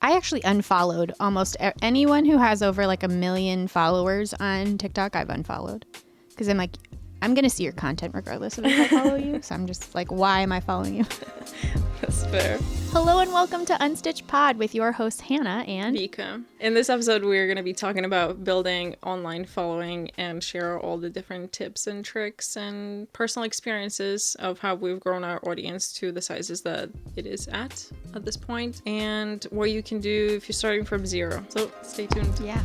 I actually unfollowed almost anyone who has over like 1 million followers on TikTok. I've unfollowed because I'm like, I'm going to see your content regardless of if I follow you. So I'm just like, why am I following you? That's fair. Hello and welcome to Unstitched Pod with your hosts Hannah and Vika. In this episode, we're going to be talking about building online following and share all the different tips and tricks and personal experiences of how we've grown our audience to the sizes that it is at this point, and what you can do if you're starting from zero. So stay tuned. yeah.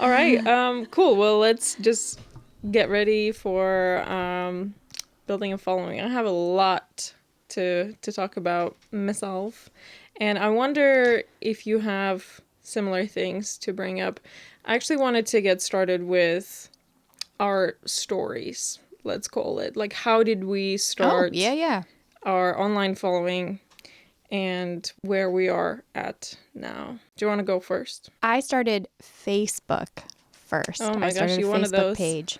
All right. Cool. Well, let's just get ready for building a following. I have a lot to talk about myself, and I wonder if you have similar things to bring up. I actually wanted to get started with our stories, let's call it. Like, how did we start our online following and where we are at now? Do you want to go first? I started Facebook first. Oh my I started gosh, you a one of Facebook those? page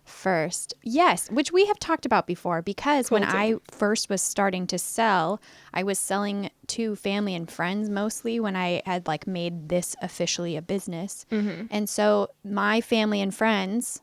first. Yes, which we have talked about before because when I first was starting to sell, I was selling to family and friends mostly when I had like made this officially a business. Mm-hmm. And so my family and friends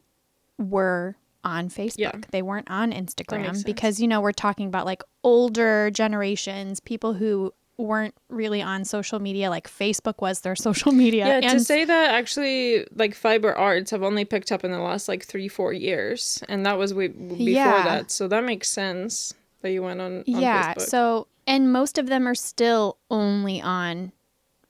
were on Facebook. Yeah. They weren't on That makes Instagram sense. because, you know, we're talking about like older generations, people who weren't really on social media. Like Facebook was their social media. Yeah, to say that actually, like, fiber arts have only picked up in the last, like, 3-4 years. And that was before that. So that makes sense that you went on Facebook. So, and most of them are still only on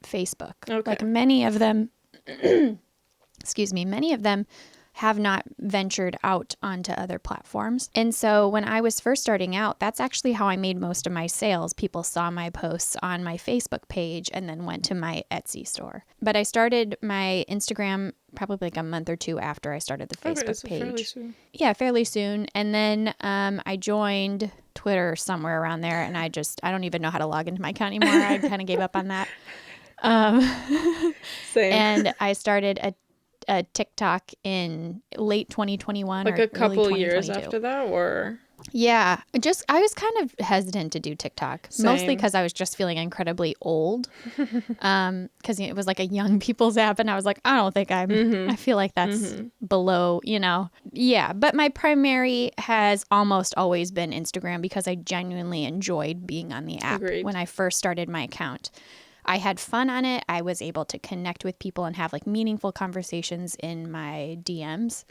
Facebook. Okay. Like many of them, many of them have not ventured out onto other platforms. And so when I was first starting out, that's actually how I made most of my sales. People saw my posts on my Facebook page and then went to my Etsy store. But I started my Instagram probably like a month or two after I started the Facebook page. Fairly soon. Yeah, fairly soon. And then I joined Twitter somewhere around there, and I don't even know how to log into my account anymore. I kind of gave up on that. Same. And I started a TikTok in late 2021 like or a couple early years 2022. after that, or? Yeah, I was kind of hesitant to do TikTok, mostly because I was just feeling incredibly old. Because it was like a young people's app, and I was like, I don't think I feel like that's below, you know. Yeah, but my primary has almost always been Instagram because I genuinely enjoyed being on the app. Agreed. When I first started my account. I had fun on it. I was able to connect with people and have like meaningful conversations in my DMs.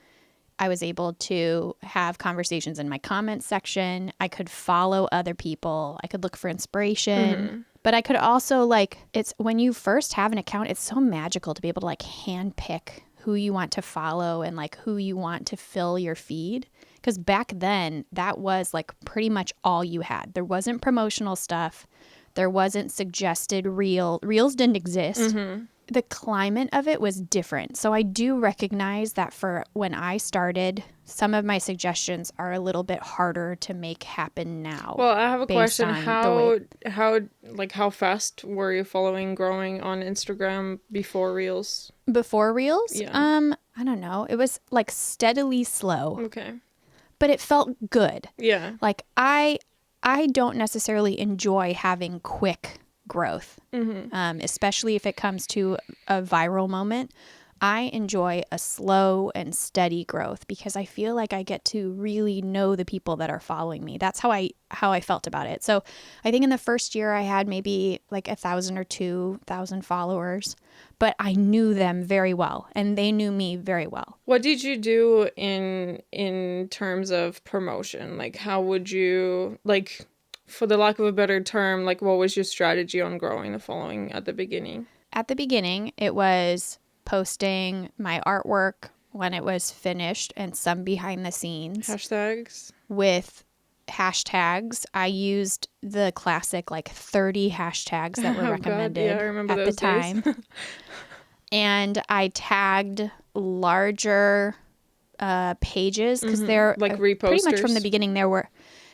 I was able to have conversations in my comments section. I could follow other people. I could look for inspiration. But I could also it's when you first have an account, it's so magical to be able to like handpick who you want to follow and like who you want to fill your feed. Because back then that was like pretty much all you had. There wasn't promotional stuff. There wasn't suggested reels didn't exist. The climate of it was different. So I do recognize that for when I started, some of my suggestions are a little bit harder to make happen now. Well, I have a question. How fast were you growing on Instagram before Reels? Before Reels? Yeah. I don't know. It was like steadily slow. Okay. But it felt good. Yeah. Like I don't necessarily enjoy having quick growth, especially if it comes to a viral moment. I enjoy a slow and steady growth because I feel like I get to really know the people that are following me. That's how I felt about it. So I think in the first year I had maybe like 1,000 or 2,000 followers, but I knew them very well and they knew me very well. What did you do in terms of promotion? Like, how would you, like, for the lack of a better term, like, what was your strategy on growing the following at the beginning? At the beginning, it was posting my artwork when it was finished and some behind the scenes. Hashtags? With hashtags. I used the classic like 30 hashtags that were recommended at the time. And I tagged larger pages because they're like reposters. Pretty much from the beginning there were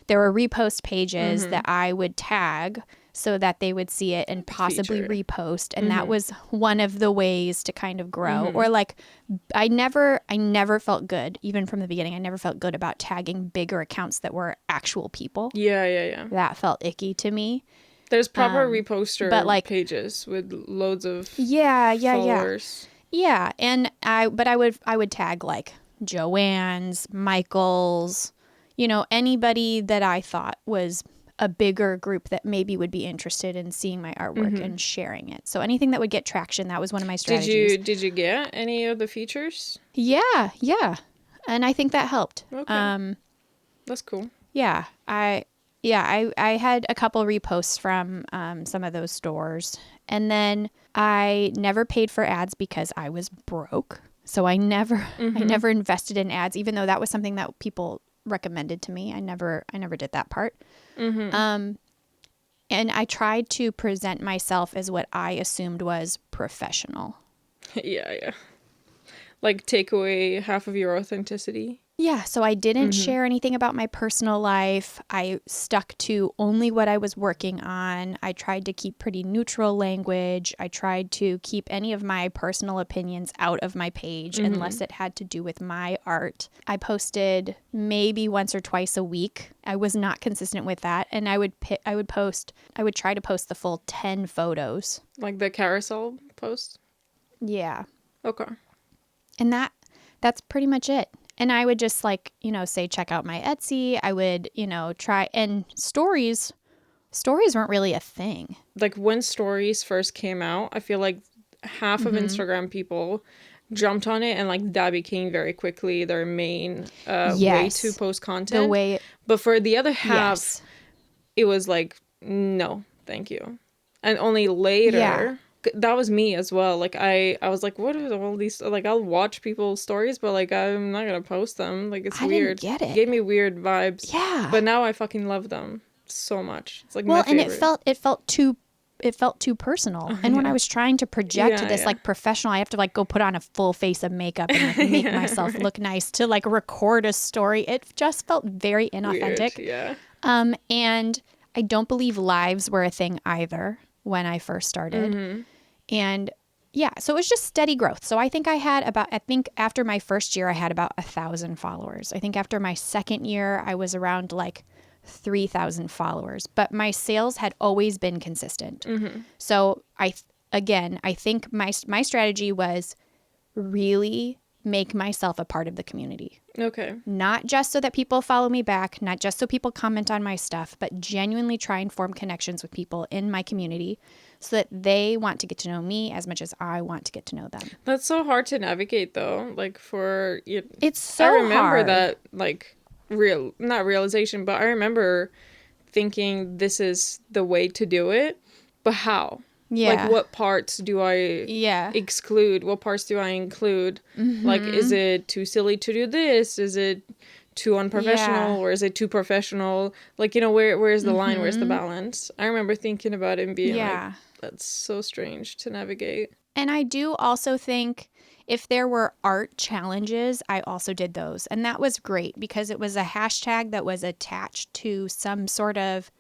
repost pages that I would tag so that they would see it and possibly repost. And that was one of the ways to kind of grow. Or like, I never felt good, even from the beginning, I never felt good about tagging bigger accounts that were actual people. Yeah. That felt icky to me. There's proper But reposter like, pages with loads of yeah, followers. yeah. And I would tag like Joanne's, Michael's, anybody that I thought was a bigger group that maybe would be interested in seeing my artwork and sharing it. So anything that would get traction, that was one of my strategies. Did you get any of the features? Yeah. And I think that helped. Okay. That's cool. Yeah. I had a couple reposts from some of those stores. And then I never paid for ads because I was broke. So I never invested in ads, even though that was something that people recommended to me. I never did that part. And I tried to present myself as what I assumed was professional. Yeah. Like take away half of your authenticity. Yeah, so I didn't share anything about my personal life. I stuck to only what I was working on. I tried to keep pretty neutral language. I tried to keep any of my personal opinions out of my page unless it had to do with my art. I posted maybe once or twice a week. I was not consistent with that, and I would try to post the full 10 photos. Like the carousel post? Yeah. Okay. And that's pretty much it. And I would just say, check out my Etsy. I would, try, and stories weren't really a thing. Like when stories first came out, I feel like half of Instagram people jumped on it, and like that became very quickly their main way to post content. But for the other half, it was like, no, thank you. And only later, that was me as well. Like I was like, what are all these? Like I'll watch people's stories, but like I'm not gonna post them. Like it's weird. Didn't get it. It gave me weird vibes. Yeah. But now I fucking love them so much. It's like well, my favorite. And it felt too personal. And when I was trying to project this like professional, I have to like go put on a full face of makeup and like make myself look nice to like record a story. It just felt very inauthentic. Weird. Yeah. And I don't believe lives were a thing either when I first started. And yeah, so it was just steady growth. So I think after my first year, I had about 1,000 followers. I think after my second year, I was around like 3,000 followers, but my sales had always been consistent. So I think my strategy was really make myself a part of the community. Okay. Not just so that people follow me back, not just so people comment on my stuff, but genuinely try and form connections with people in my community so that they want to get to know me as much as I want to get to know them. That's so hard to navigate though. Like for you. It's so I remember hard. that like not realization, but I remember thinking this is the way to do it, but how? Yeah. Like what parts do I exclude? What parts do I include? Like is it too silly to do this? Is it too unprofessional or is it too professional? Like, where's the line? Where's the balance? I remember thinking about it and being like, that's so strange to navigate. And I do also think if there were art challenges, I also did those. And that was great because it was a hashtag that was attached to some sort of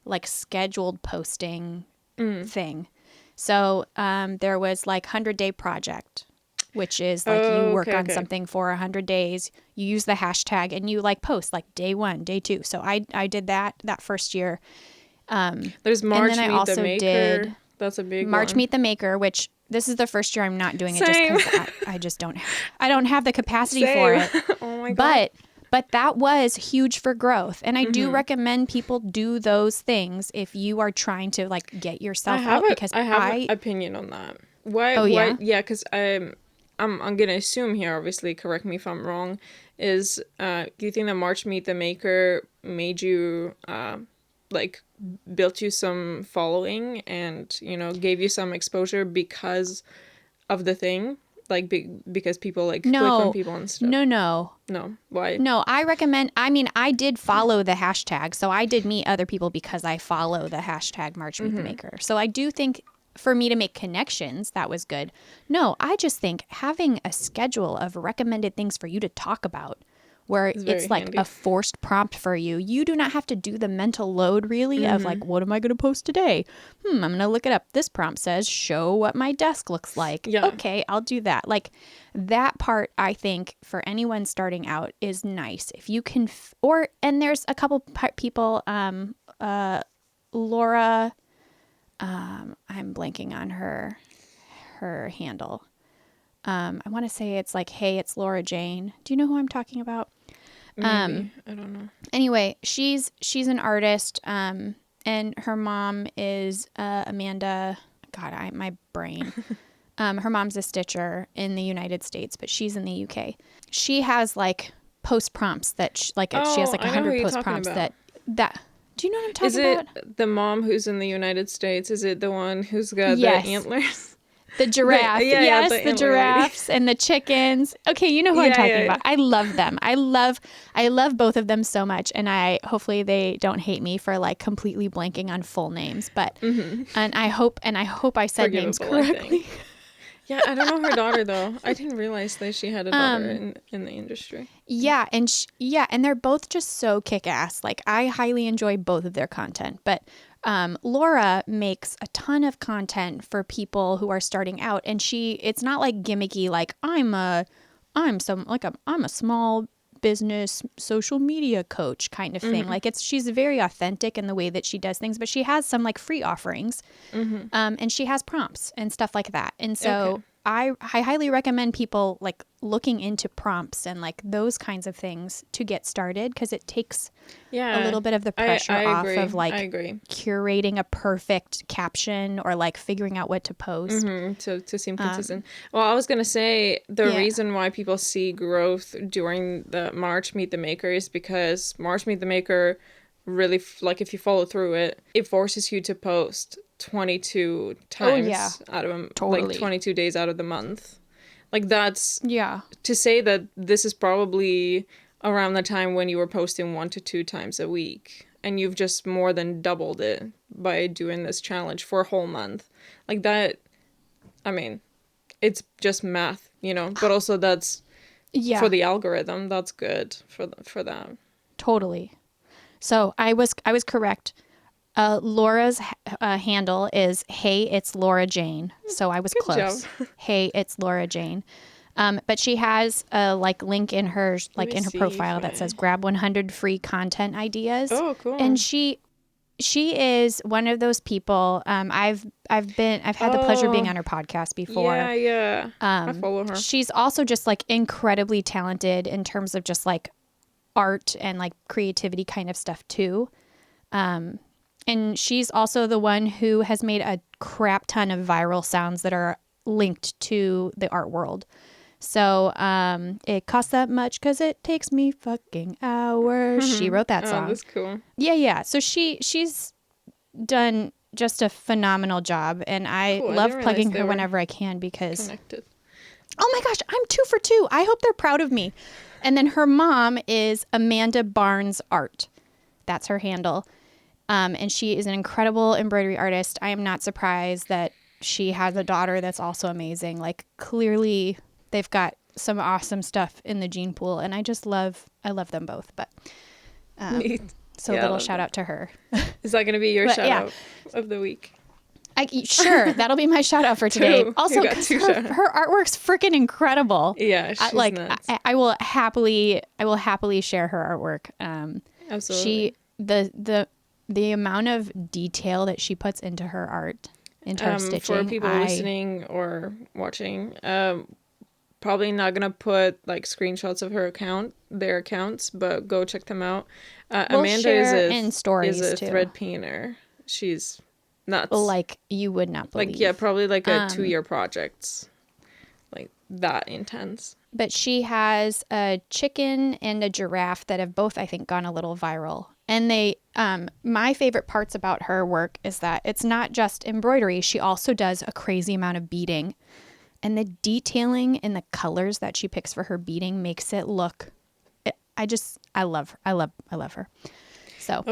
like scheduled posting thing. So there was like 100-day project, which is like you work on something for 100 days. You use the hashtag and you like post like day 1, day 2. So I did that first year. There's March and then Meet I also the Maker. did That's a big March one. Meet the Maker, which this is the first year I'm not doing it just because I just don't have the capacity for it. Oh my God. But that was huge for growth. And I do recommend people do those things if you are trying to like get yourself out because I have an opinion on that. Why? Yeah, because I'm gonna assume here, obviously, correct me if I'm wrong, is do you think that March Meet the Maker made you like built you some following and gave you some exposure because of the thing? Like because people like click on people and stuff. No. Why? No, I did follow the hashtag. So I did meet other people because I follow the hashtag March Meet the Maker. So I do think for me to make connections, that was good. No, I just think having a schedule of recommended things for you to talk about where it's like handy. A forced prompt for you. You do not have to do the mental load really of like, what am I going to post today? I'm going to look it up. This prompt says, show what my desk looks like. Yeah. Okay, I'll do that. Like that part, I think for anyone starting out is nice. If you can, and there's a couple people, Laura, I'm blanking on her handle. I want to say it's like, hey, it's Laura Jane. Do you know who I'm talking about? Maybe. I don't know. Anyway, she's an artist, and her mom is Amanda. God, my brain. Her mom's a stitcher in the United States, but she's in the UK. She has like post prompts that she has like I know who 100 you're post talking prompts about. that. Do you know what I'm talking about? Is it the mom who's in the United States? Is it the one who's got Yes. the antlers? The giraffe. Yeah, The giraffes and the chickens. Okay, you know who I'm talking about. I love them. I love both of them so much, and hopefully they don't hate me for like completely blanking on full names, but and I hope I said names correctly. Yeah, I don't know her daughter though. I didn't realize that she had a daughter in the industry. Yeah, and they're both just so kick-ass. Like I highly enjoy both of their content, but Laura makes a ton of content for people who are starting out, and it's not like gimmicky like I'm a small business social media coach kind of thing. Like she's very authentic in the way that she does things, but she has some like free offerings, and she has prompts and stuff like that. And so I highly recommend people like looking into prompts and like those kinds of things to get started, because it takes a little bit of the pressure off of like curating a perfect caption or like figuring out what to post. To seem consistent. Well, I was going to say the reason why people see growth during the March Meet the Maker is because March Meet the Maker really, like if you follow through it, it forces you to post 22 times out of like 22 days out of the month. Like that's to say that this is probably around the time when you were posting 1 to 2 times a week, and you've just more than doubled it by doing this challenge for a whole month. Like that, I mean, it's just math, you know, but also that's for the algorithm, that's good for that. Totally. So I was correct. Laura's handle is Hey, it's Laura Jane. So I was Good close. job. Hey, it's Laura Jane. But she has a like link in her profile that says grab 100 free content ideas. Oh, cool. And she is one of those people. I've had the pleasure of being on her podcast before. Yeah. I follow her. She's also just like incredibly talented in terms of just like art and like creativity kind of stuff too. And she's also the one who has made a crap ton of viral sounds that are linked to the art world. So it costs that much because it takes me fucking hours. She wrote that song. Oh, that's cool. Yeah. So she's done just a phenomenal job, and I love plugging her whenever I can because connected. Oh my gosh, I'm 2 for 2. I hope they're proud of me. And then her mom is Amanda Barnes Art. That's her handle. And she is an incredible embroidery artist. I am not surprised that she has a daughter that's also amazing. Like clearly they've got some awesome stuff in the gene pool, and I love them both. But so little shout out to her. Is that going to be your shout out of the week? Sure, that'll be my shout out for today. Also, because her artwork's freaking incredible. Yeah, she's nuts. I will happily share her artwork. Absolutely. The amount of detail that she puts into her art, into her stitching. For people listening or watching, probably not gonna put like screenshots of their accounts, but go check them out. Amanda is a thread painter. She's nuts. Like you would not believe. Like probably like a 2-year project, like that intense. But she has a chicken and a giraffe that have both, I think, gone a little viral. And they, my favorite parts about her work is that it's not just embroidery. She also does a crazy amount of beading, and the detailing in the colors that she picks for her beading makes it look. I love her. So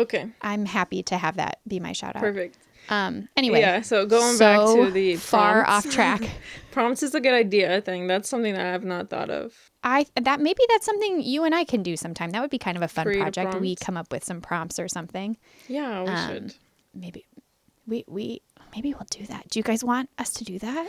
I'm happy to have that be my shout out. Perfect. Anyway, yeah. So going back to the far prompts. off track. Prompts is a good idea. I think that's something that I have not thought of. Maybe that's something you and I can do sometime. That would be kind of a fun project. Prompts. We come up with some prompts or something. Yeah, we should. Maybe we'll do that. Do you guys want us to do that?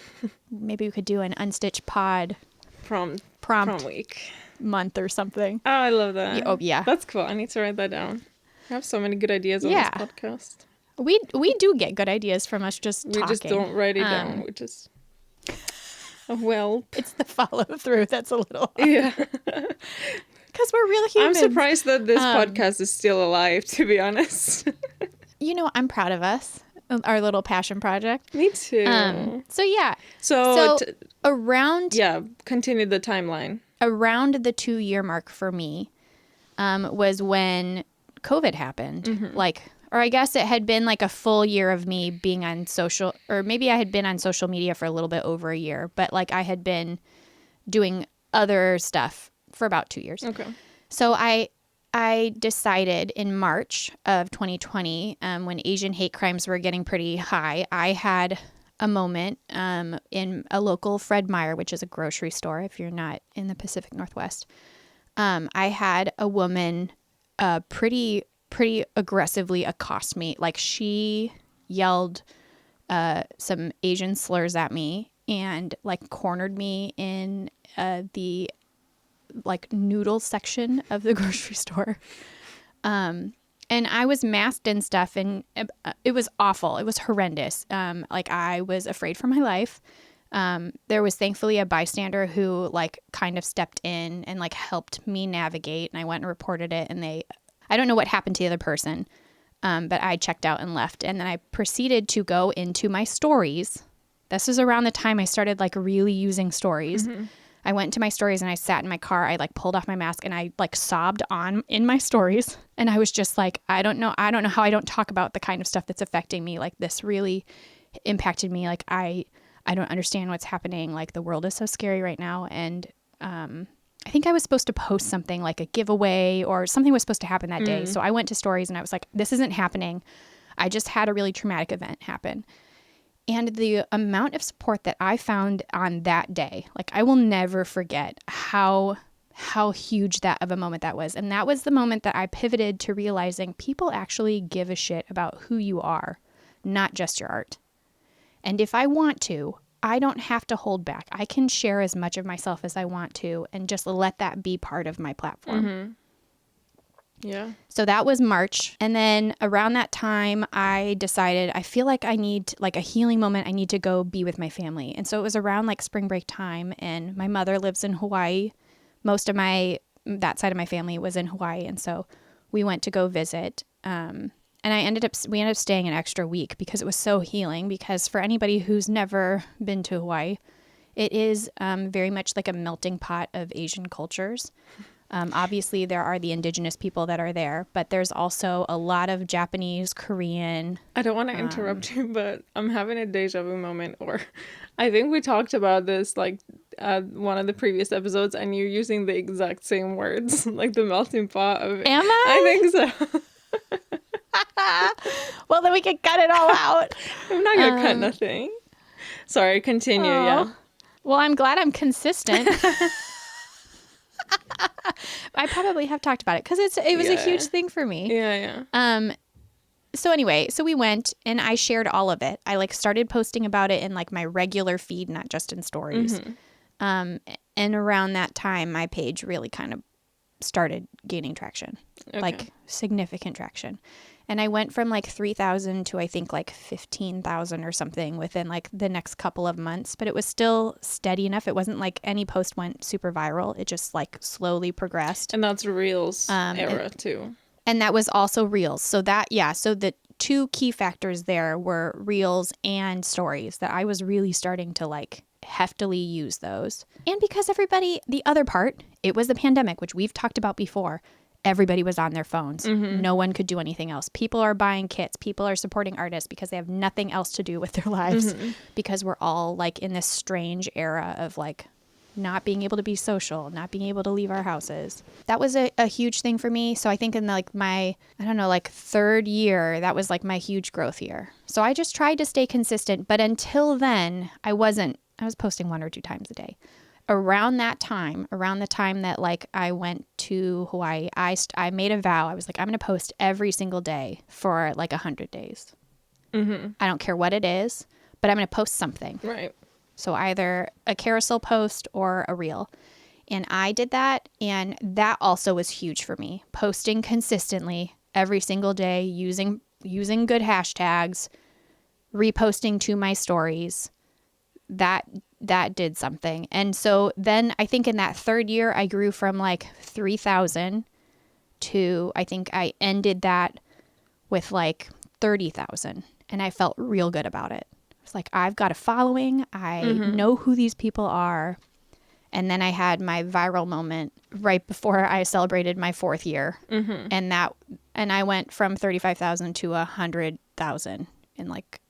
Maybe we could do an Unstitched Pod prompt week month or something. Oh, I love that. Yeah. That's cool. I need to write that down. I have so many good ideas on this podcast. We do get good ideas from us just We talking. just don't write it down. We just well, it's the follow through that's a little hard. yeah. Because we're real humans. I'm surprised that this podcast is still alive, to be honest. You know, I'm proud of us, our little passion project. Me too. So yeah. So around continue the timeline. Around the 2-year mark for me was when COVID happened. Mm-hmm. Or I guess it had been like a full year of me being on social, or maybe I had been on social media for a little bit over a year, but like I had been doing other stuff for about 2 years. Okay. So I decided in March of 2020, when Asian hate crimes were getting pretty high, I had a moment in a local Fred Meyer, which is a grocery store if you're not in the Pacific Northwest. I had a woman pretty aggressively accost me. Like she yelled some Asian slurs at me and like cornered me in the like noodle section of the grocery store. And I was masked and stuff, and it was awful. It was horrendous. Like I was afraid for my life. There was thankfully a bystander who like kind of stepped in and like helped me navigate, and I went and reported it, and I don't know what happened to the other person, but I checked out and left. And then I proceeded to go into my stories. This was around the time I started like really using stories. Mm-hmm. I went to my stories and I sat in my car. I like pulled off my mask and I like sobbed in my stories. And I was just like, I don't know how I don't talk about the kind of stuff that's affecting me. Like this really impacted me. Like I don't understand what's happening. Like the world is so scary right now. And I think I was supposed to post something like a giveaway or something was supposed to happen that day. So I went to stories and I was like, this isn't happening. I just had a really traumatic event happen. And the amount of support that I found on that day, like I will never forget how huge that of a moment that was. And that was the moment that I pivoted to realizing people actually give a shit about who you are, not just your art. And if I want to, I don't have to hold back. I can share as much of myself as I want to and just let that be part of my platform. Mm-hmm. Yeah. So that was March. And then around that time, I decided I feel like I need like a healing moment. I need to go be with my family. And so it was around like spring break time. And my mother lives in Hawaii. Most of that side of my family was in Hawaii. And so we went to go visit. And we ended up staying an extra week because it was so healing. Because for anybody who's never been to Hawaii, it is very much like a melting pot of Asian cultures. Obviously, there are the indigenous people that are there, but there's also a lot of Japanese, Korean. I don't want to interrupt you, but I'm having a deja vu moment. Or I think we talked about this like one of the previous episodes, and you're using the exact same words, like the melting pot of. Am I? I think so. Well, then we can cut it all out. I'm not gonna cut nothing. Sorry, continue. Yeah. Well, I'm glad I'm consistent. I probably have talked about it because it was a huge thing for me. Yeah. So anyway, so we went and I shared all of it. I like started posting about it in like my regular feed, not just in stories. Mm-hmm. And around that time, my page really kind of started gaining traction, like significant traction. And I went from like 3,000 to I think like 15,000 or something within like the next couple of months. But it was still steady enough. It wasn't like any post went super viral. It just like slowly progressed. And that's Reels era too. And that was also Reels. So so the two key factors there were Reels and stories that I was really starting to like heftily use those. And because the other part, it was the pandemic, which we've talked about before. Everybody was on their phones. Mm-hmm. No one could do anything else. People are buying kits. People are supporting artists because they have nothing else to do with their lives because we're all like in this strange era of like not being able to be social, not being able to leave our houses. That was a huge thing for me. So I think in like my, third year, that was like my huge growth year. So I just tried to stay consistent. But until then, I was posting 1 or 2 times a day. Around the time that like I went to Hawaii, I made a vow. I was like, I'm going to post every single day for like 100 days. Mm-hmm. I don't care what it is, but I'm going to post something. Right. So either a carousel post or a reel. And I did that. And that also was huge for me. Posting consistently every single day, using using good hashtags, reposting to my stories, that did something. And so then I think in that third year, I grew from like 3,000 to, I think I ended that with like 30,000. And I felt real good about it. It's like, I've got a following. I know who these people are. And then I had my viral moment right before I celebrated my 4th year. And I went from 35,000 to 100,000 in like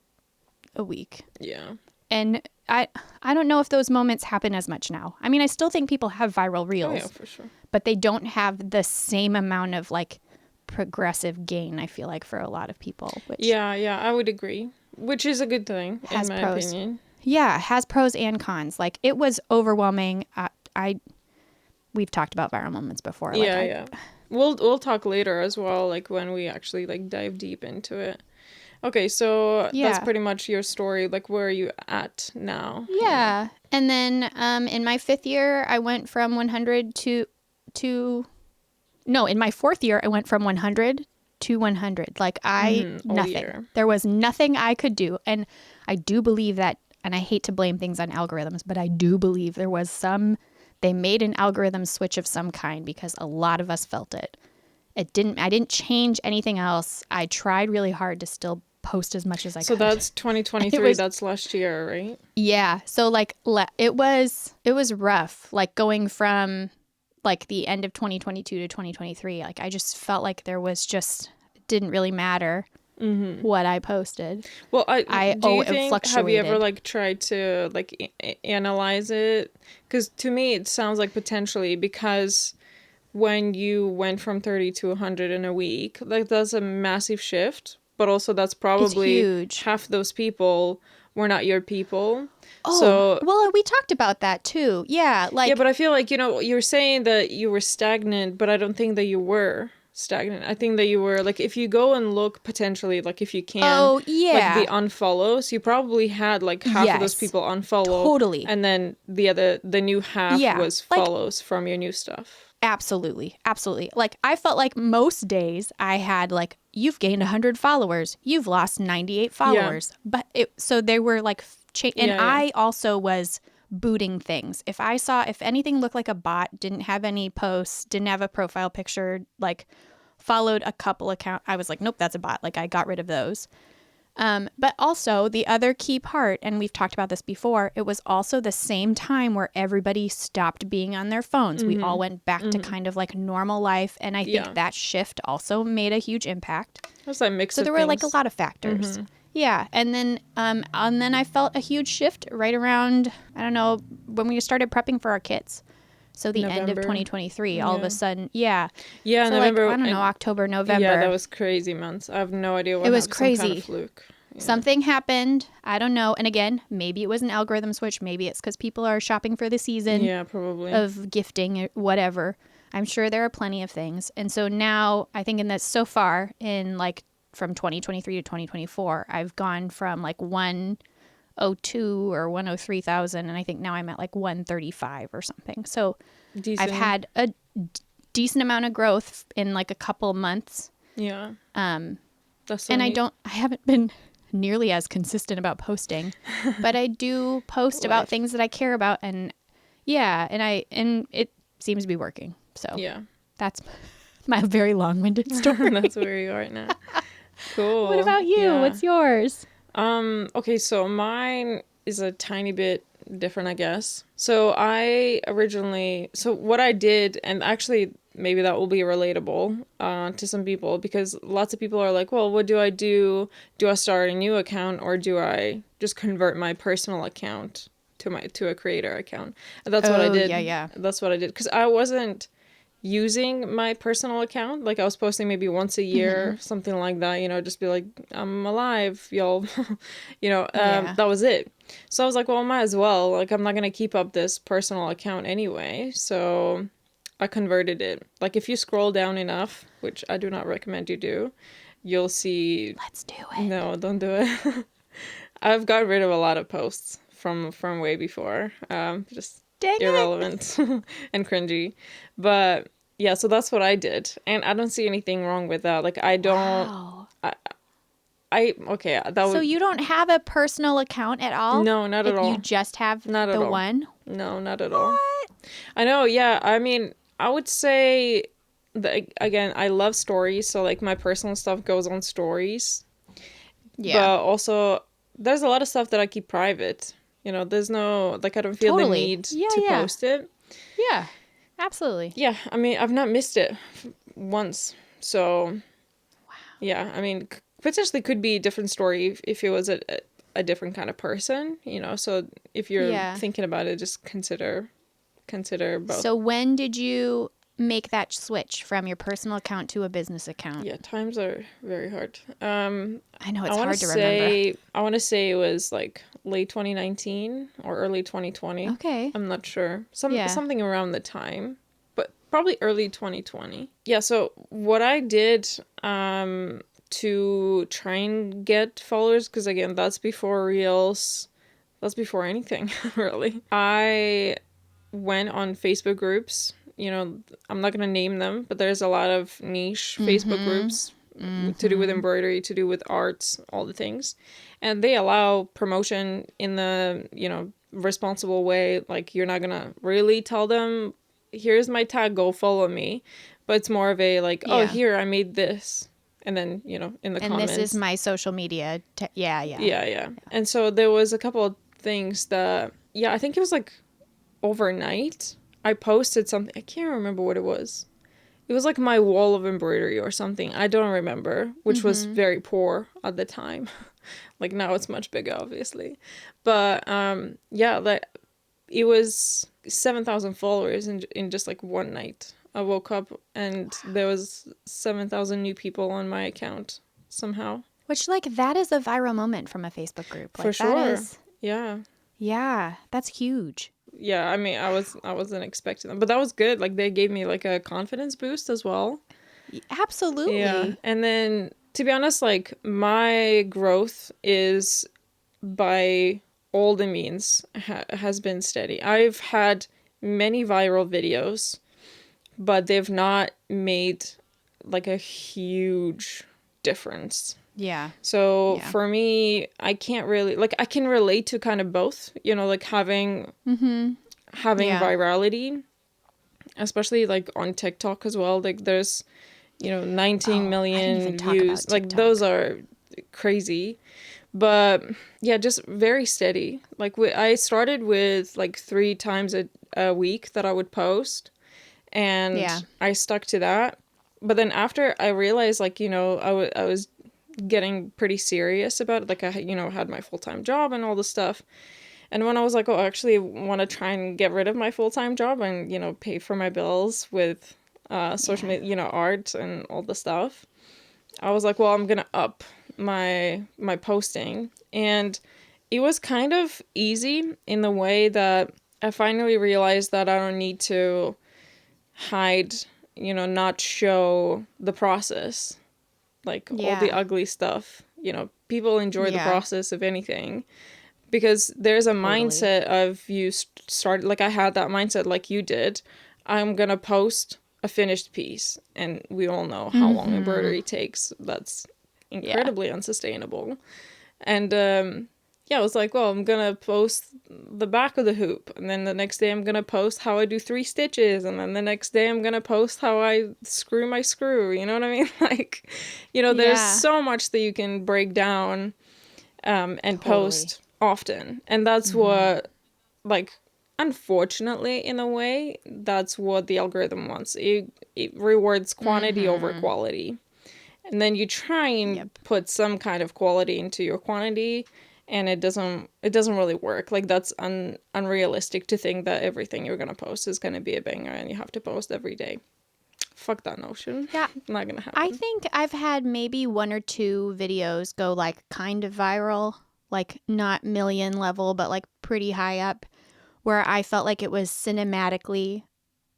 a week. Yeah. And I don't know if those moments happen as much now. I mean, I still think people have viral reels. Oh, yeah, for sure. But they don't have the same amount of like progressive gain, I feel like, for a lot of people. Which Yeah, I would agree. Which is a good thing, in my opinion. Yeah, it has pros and cons. Like, it was overwhelming. We've talked about viral moments before. Yeah. We'll talk later as well, like when we actually like dive deep into it. Okay, so that's pretty much your story. Like, where are you at now? Yeah. And then in my 5th year, I went from 100 no, in my 4th year, I went from 100 to 100. Like, nothing. Year. There was nothing I could do. And I do believe that, and I hate to blame things on algorithms, but I do believe there was they made an algorithm switch of some kind because a lot of us felt it. I didn't change anything else. I tried really hard to still post as much as I could. So that's 2023. That's last year, right? Yeah. So like it was rough. Like going from like the end of 2022 to 2023. Like I just felt like there was it didn't really matter what I posted. Well, it fluctuated. Have you ever like tried to like analyze it? Because to me, it sounds like potentially because when you went from 30 to 100 in a week, like that's a massive shift. But also that's probably half those people were not your people. Oh, so, well, we talked about that too. Yeah. Yeah, but I feel like, you're saying that you were stagnant, but I don't think that you were stagnant. I think that you were, like, if you go and look potentially, like, if you can, like, the unfollows, you probably had, like, half of those people unfollow. Totally. And then the new half was follows from your new stuff. Absolutely. Like, I felt like most days I had, like, you've gained 100 followers. You've lost 98 followers. Yeah. But so they were, like, I also was booting things. If anything looked like a bot, didn't have any posts, didn't have a profile picture, like, followed a couple accounts, I was like, nope, that's a bot. Like, I got rid of those. But also the other key part, and we've talked about this before, it was also the same time where everybody stopped being on their phones. We all went back to kind of like normal life. And I think that shift also made a huge impact. It was like mix So there were like a lot of factors. Yeah. And then I felt a huge shift right around, I don't know, when we started prepping for our kids. So the end of 2023, all of a sudden, Yeah, so November. Like, I don't know, October, November. Yeah, that was crazy months. I have no idea what happened. It was crazy. Some kind of fluke. Yeah. Something happened. I don't know. And again, maybe it was an algorithm switch. Maybe it's because people are shopping for the season. Yeah, probably. Of gifting or whatever. I'm sure there are plenty of things. And so now I think so far in like from 2023 to 2024, I've gone from like 102 or 103,000. And I think now I'm at like 135 or something. So I've had a decent amount of growth in like a couple months. Yeah. That's so neat. I haven't been nearly as consistent about posting, but I do post about things that I care about, and and it seems to be working. So yeah, that's my very long-winded story. That's where you are right now. Cool. What about you? Yeah. What's yours? Okay, so mine is a tiny bit different, I guess. So what I did, and actually maybe that will be relatable to some people, because lots of people are like, well, what do I do? Do I start a new account, or do I just convert my personal account to a creator account? And that's what I did. Yeah. That's what I did, because I wasn't using my personal account. Like, I was posting maybe once a year, something like that, just be like, I'm alive, y'all. That was it. So I was like, well, might as well. Like, I'm not going to keep up this personal account anyway. So I converted it. Like, if you scroll down enough, which I do not recommend you do, you'll see. Let's do it. No, don't do it. I've got rid of a lot of posts from way before. Just Dang irrelevant and cringy. But yeah, so that's what I did. And I don't see anything wrong with that. Like, I don't. Wow. okay, that So would you don't have a personal account at all? no, not at Like you all. just have Not at the all. one? No, not at all. What? I know, yeah. I mean, I would say that again, I love stories, so like my personal stuff goes on stories. Yeah. But also there's a lot of stuff that I keep private. You know, there's no like I don't feel the Totally. need Yeah, to yeah. post it. Yeah. Absolutely. Yeah, I mean, I've not missed it once. So, yeah, I mean, potentially could be a different story if it was a different kind of person, you know. So, if you're Yeah. thinking about it, just consider both. So when did you make that switch from your personal account to a business account? Yeah, times are very hard. I know I it's want hard to to remember. say I want to say it was like late 2019 or early 2020. Okay. I'm not sure. Yeah. Something around the time, but probably early 2020. Yeah, so what I did to try and get followers, because again, that's before Reels, that's before anything, really. I went on Facebook groups. You know, I'm not going to name them, but there's a lot of niche Facebook groups to do with embroidery, to do with arts, all the things. And they allow promotion in the, you know, responsible way. Like, you're not going to really tell them, here's my tag, go follow me. But it's more of a, like, oh, Yeah. here, I made this. And then, you know, in the And comments. this is my social media. Yeah, yeah. Yeah. And so there was a couple of things that, yeah, I think it was like overnight. I posted something. I can't remember what it was. It was like my wall of embroidery or something. I don't remember, which was very poor at the time. Like now it's much bigger, obviously. But yeah, like it was 7,000 followers in just like one night. I woke up and there was 7,000 new people on my account somehow. Which, like, that is a viral moment from a Facebook group. Like, For sure. That is, Yeah. yeah, that's huge. Yeah, I mean, I wasn't expecting that, but that was good. Like they gave me like a confidence boost as well. Absolutely. Yeah, and then to be honest, like my growth is by all the means has been steady. I've had many viral videos, but they've not made like a huge difference. Yeah. So Yeah. for me, I can't really like I can relate to kind of both, you know, like having Yeah. virality, especially like on TikTok as well. Like there's, you know, 19 Oh, I didn't million even talk views. about Like TikTok. those are crazy. But yeah, just very steady. Like I started with like 3 times a week that I would post, and Yeah. I stuck to that. But then after I realized, like, you know, I was getting pretty serious about it. Like I, you know, had my full-time job and all this stuff. And when I was like, oh, I actually want to try and get rid of my full-time job and, you know, pay for my bills with social media, you know, art and all the stuff, I was like, well, I'm going to up my posting. And it was kind of easy in the way that I finally realized that I don't need to hide, you know, not show the process, like all the Yeah. ugly stuff. You know, people enjoy the Yeah. process, if anything, because there's a Totally. mindset of you started, like I had that mindset like you did. I'm gonna post a finished piece, and we all know how long embroidery takes. That's Yeah. incredibly unsustainable. And yeah, I was like, well, I'm gonna post the back of the hoop, and then the next day I'm gonna post how I do 3 stitches, and then the next day I'm gonna post how I screw my screw. You know what I mean? Like, you know, there's Yeah. so much that you can break down and Totally. post often, and that's what, like, unfortunately, in a way, that's what the algorithm wants. It rewards quantity over quality. And then you try and Yep. put some kind of quality into your quantity, and it doesn't really work. Like that's unrealistic to think that everything you're gonna post is gonna be a banger and you have to post every day. Fuck that notion. Yeah. Not gonna happen. I think I've had maybe 1 or 2 videos go like kind of viral, like not million level, but like pretty high up, where I felt like it was cinematically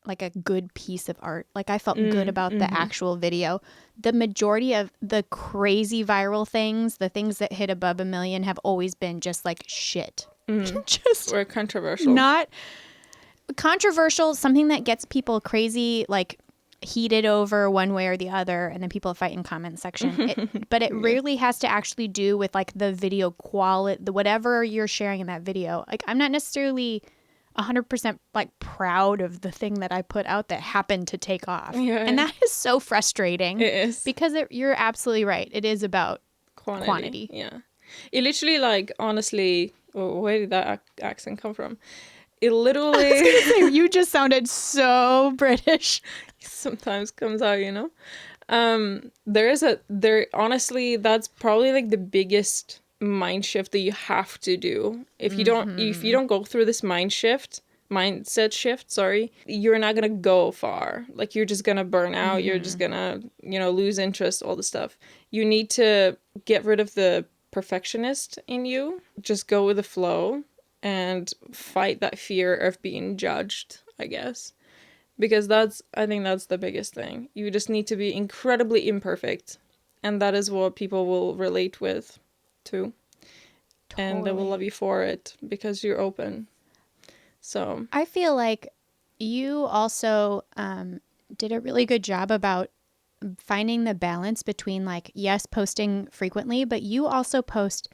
like a good piece of art. Like I felt good about the actual video. The majority of the crazy viral things, the things that hit above 1 million, have always been just like shit. Just Or controversial. not controversial, something that gets people crazy, like heated over one way or the other, and then people fight in comment section. But it rarely has to actually do with like the video quality, whatever you're sharing in that video. Like I'm not necessarily 100% like proud of the thing that I put out that happened to take off. Yeah. And that is so frustrating. It is. Because you're absolutely right. It is about quantity. Yeah. It literally, like, honestly, where did that accent come from? It literally... I was gonna say, you just sounded so British. Sometimes comes out, you know? Honestly, that's probably like the biggest mind shift that you have to do. If you don't go through this mindset shift, you're not gonna go far. Like you're just gonna burn out. You're just gonna, lose interest, all the stuff. You need to get rid of the perfectionist in you. Just go with the flow and fight that fear of being judged, I guess. Because I think that's the biggest thing. You just need to be incredibly imperfect. And that is what people will relate with too. Totally. And they will love you for it because you're open. So I feel like you also did a really good job about finding the balance between like, yes, posting frequently, but you also post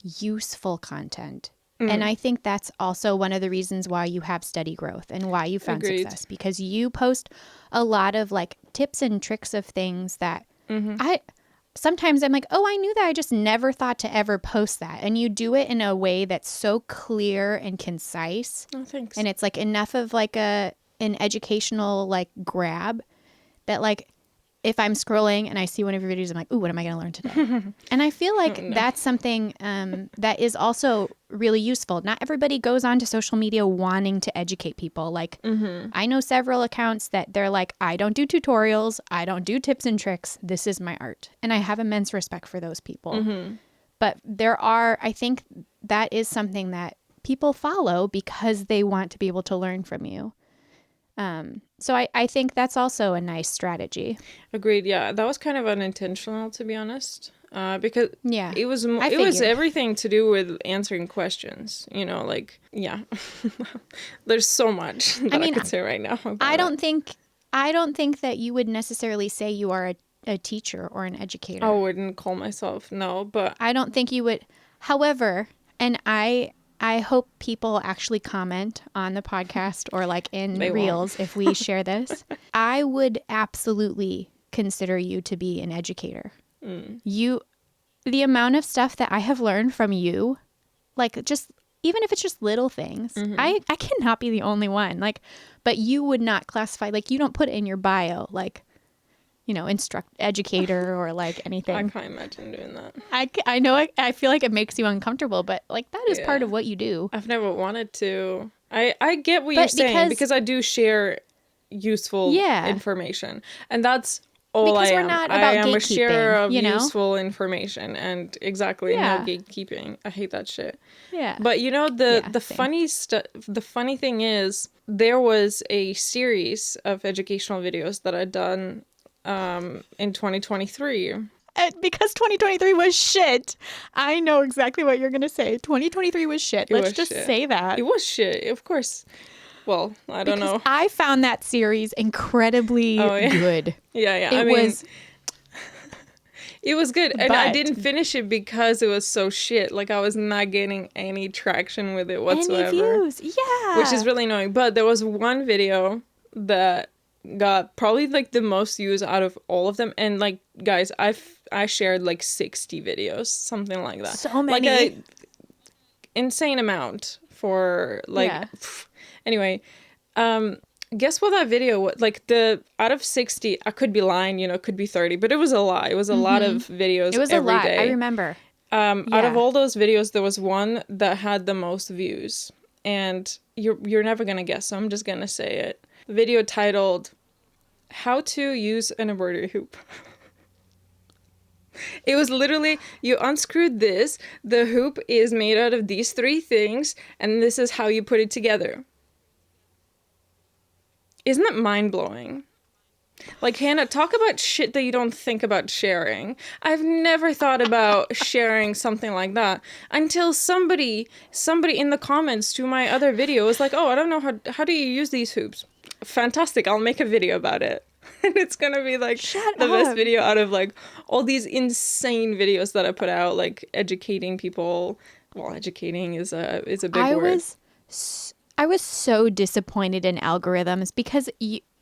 useful content. And I think that's also one of the reasons why you have steady growth and why you found success, because you post a lot of like tips and tricks of things that sometimes I'm like, oh, I knew that. I just never thought to ever post that. And you do it in a way that's so clear and concise. Oh, thanks. And it's like enough of like an educational like grab that like if I'm scrolling and I see one of your videos, I'm like, ooh, what am I going to learn today? And I feel like that's something that is also really useful. Not everybody goes onto social media wanting to educate people. Like I know several accounts that they're like, I don't do tutorials. I don't do tips and tricks. This is my art. And I have immense respect for those people. But I think that is something that people follow because they want to be able to learn from you. So I think that's also a nice strategy. Agreed. Yeah, that was kind of unintentional, to be honest. Because it was everything to do with answering questions. There's so much that I could say right now. I don't think that you would necessarily say you are a teacher or an educator. I wouldn't call myself, no, but I don't think you would. However, and I hope people actually comment on the podcast or like in Reels if we share this. I would absolutely consider you to be an educator. The amount of stuff that I have learned from you, like just even if it's just little things, I cannot be the only one. Like, but you would not classify, like you don't put it in your bio, like, educator or like anything. I can't imagine doing that. I know I feel like it makes you uncomfortable, but like that is part of what you do. I've never wanted to. I get what you're saying because I do share useful information, and that's all I am. We're not about I am a sharer of useful information, and no gatekeeping. I hate that shit. Yeah. But the funny stuff. The funny thing is, there was a series of educational videos that I'd done in 2023. Because 2023 was shit. I know exactly what you're going to say. 2023 was shit. Let's just say that. It was shit, of course. Well, I don't know. I found that series incredibly good. Yeah. It was good. And I didn't finish it because it was so shit. Like, I was not getting any traction with it whatsoever. Any views. Yeah. Which is really annoying. But there was one video that got probably like the most views out of all of them, and like guys, I shared like 60 videos, something like that. So many, like a insane amount for like anyway. Guess what that video was like? Out of 60, I could be lying, it could be 30, but it was a lot. It was a lot of videos. It was every a lot. day. I remember. Out of all those videos, there was one that had the most views, and you're never gonna guess, so I'm just gonna say it. Video titled "How to Use an Embroidery Hoop." It was literally, you unscrewed this, the hoop is made out of these 3 things, and this is how you put it together. Isn't that mind-blowing? Like, Hannah, talk about shit that you don't think about sharing. I've never thought about sharing something like that until somebody in the comments to my other video was like, oh, I don't know, how do you use these hoops? Fantastic, I'll make a video about it. And it's gonna be like Shut the best up. video out of like all these insane videos that I put out, like educating people. Well, educating is a big I word. I was so disappointed in algorithms because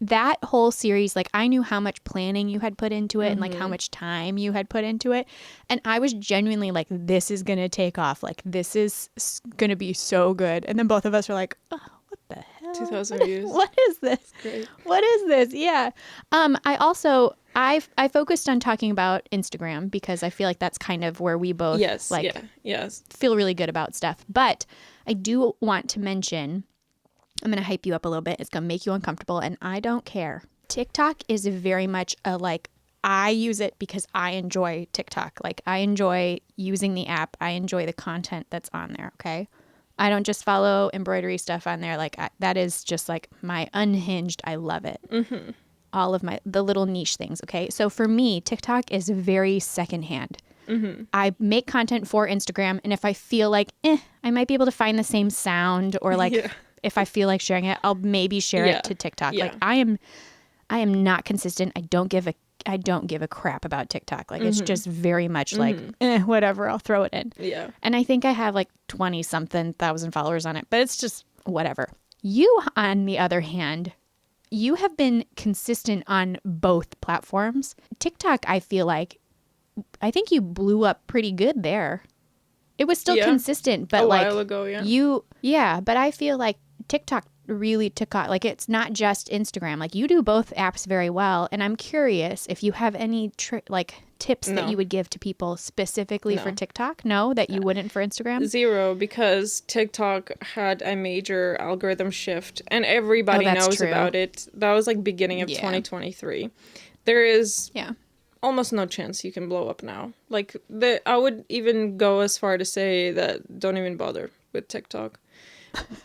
that whole series, like I knew how much planning you had put into it and like how much time you had put into it. And I was genuinely like, this is going to take off. Like this is going to be so good. And then both of us were like, oh, what the hell? 2,000 views. What is this? Great. What is this? Yeah. I focused on talking about Instagram because I feel like that's kind of where we both Yes. feel really good about stuff. But I do want to mention, I'm going to hype you up a little bit. It's going to make you uncomfortable, and I don't care. TikTok is very much I use it because I enjoy TikTok. Like, I enjoy using the app. I enjoy the content that's on there, okay? I don't just follow embroidery stuff on there. Like, that is just like my unhinged. I love it. Mm-hmm. All of the little niche things, okay? So for me, TikTok is very secondhand. Mm-hmm. I make content for Instagram, and if I feel like, I might be able to find the same sound, or like if I feel like sharing it, I'll maybe share it to TikTok. Like I am not consistent. I don't give a crap about TikTok. Like it's just very much like whatever, I'll throw it in. Yeah. And I think I have like 20 something thousand followers on it, but it's just whatever. You, on the other hand, you have been consistent on both platforms. TikTok, I think you blew up pretty good there. It was still consistent, but a like while ago, but I feel like TikTok really took off. Like it's not just Instagram. Like you do both apps very well, and I'm curious if you have any tips that you would give to people specifically for TikTok. No, that you wouldn't for Instagram? Zero, because TikTok had a major algorithm shift, and everybody knows about it. That was like beginning of 2023. There is almost no chance you can blow up now. Like I would even go as far to say that don't even bother with TikTok.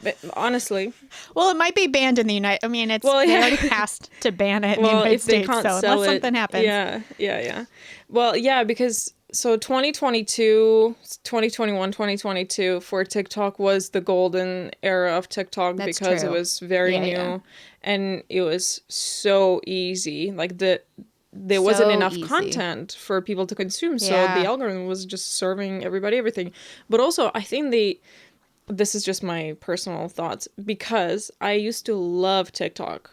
But honestly, well, it might be banned in the United. I mean, they already passed to ban it in the United States. So unless something happens, yeah. Well, yeah, because so 2022, 2021, 2022 for TikTok was the golden era of TikTok. That's because true. It was very new and it was so easy. Like there wasn't enough content for people to consume, so the algorithm was just serving everybody everything. But also, I think this is just my personal thoughts, because I used to love TikTok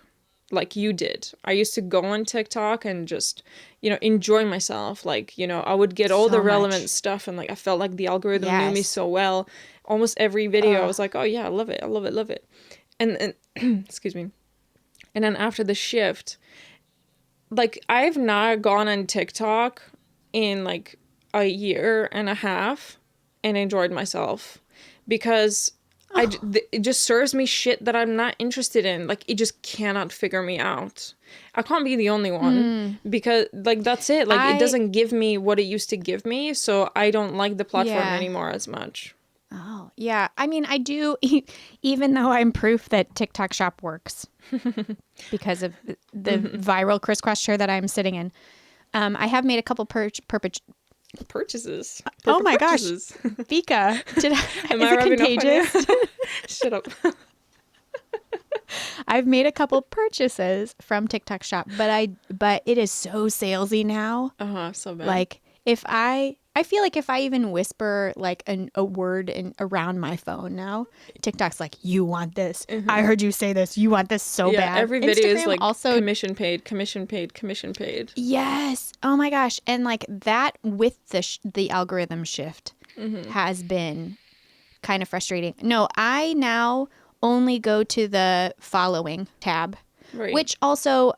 like you did. I used to go on TikTok and just, enjoy myself. Like, I would get all the relevant stuff, and like I felt like the algorithm knew me so well. Almost every video I was like, oh yeah, I love it. I love it. And excuse me. And then after the shift, like I've not gone on TikTok in like a year and a half and enjoyed myself. Because it just serves me shit that I'm not interested in. Like, it just cannot figure me out. I can't be the only one because, like, that's it. Like, it doesn't give me what it used to give me, so I don't like the platform anymore as much. Oh, yeah. I mean, I do, even though I'm proof that TikTok Shop works because of the viral crisscross chair that I'm sitting in. I have made a couple purchases. Oh my gosh, Vika, am I rubbing contagious? Shut up. I've made a couple purchases from TikTok Shop, but it is so salesy now. So bad. Like I feel like if I even whisper like a word around my phone now, TikTok's like, you want this. I heard you say this. You want this so bad. Every video Instagram is like also commission paid. Yes. Oh my gosh. And like that with the algorithm shift has been kind of frustrating. No, I now only go to the following tab, which also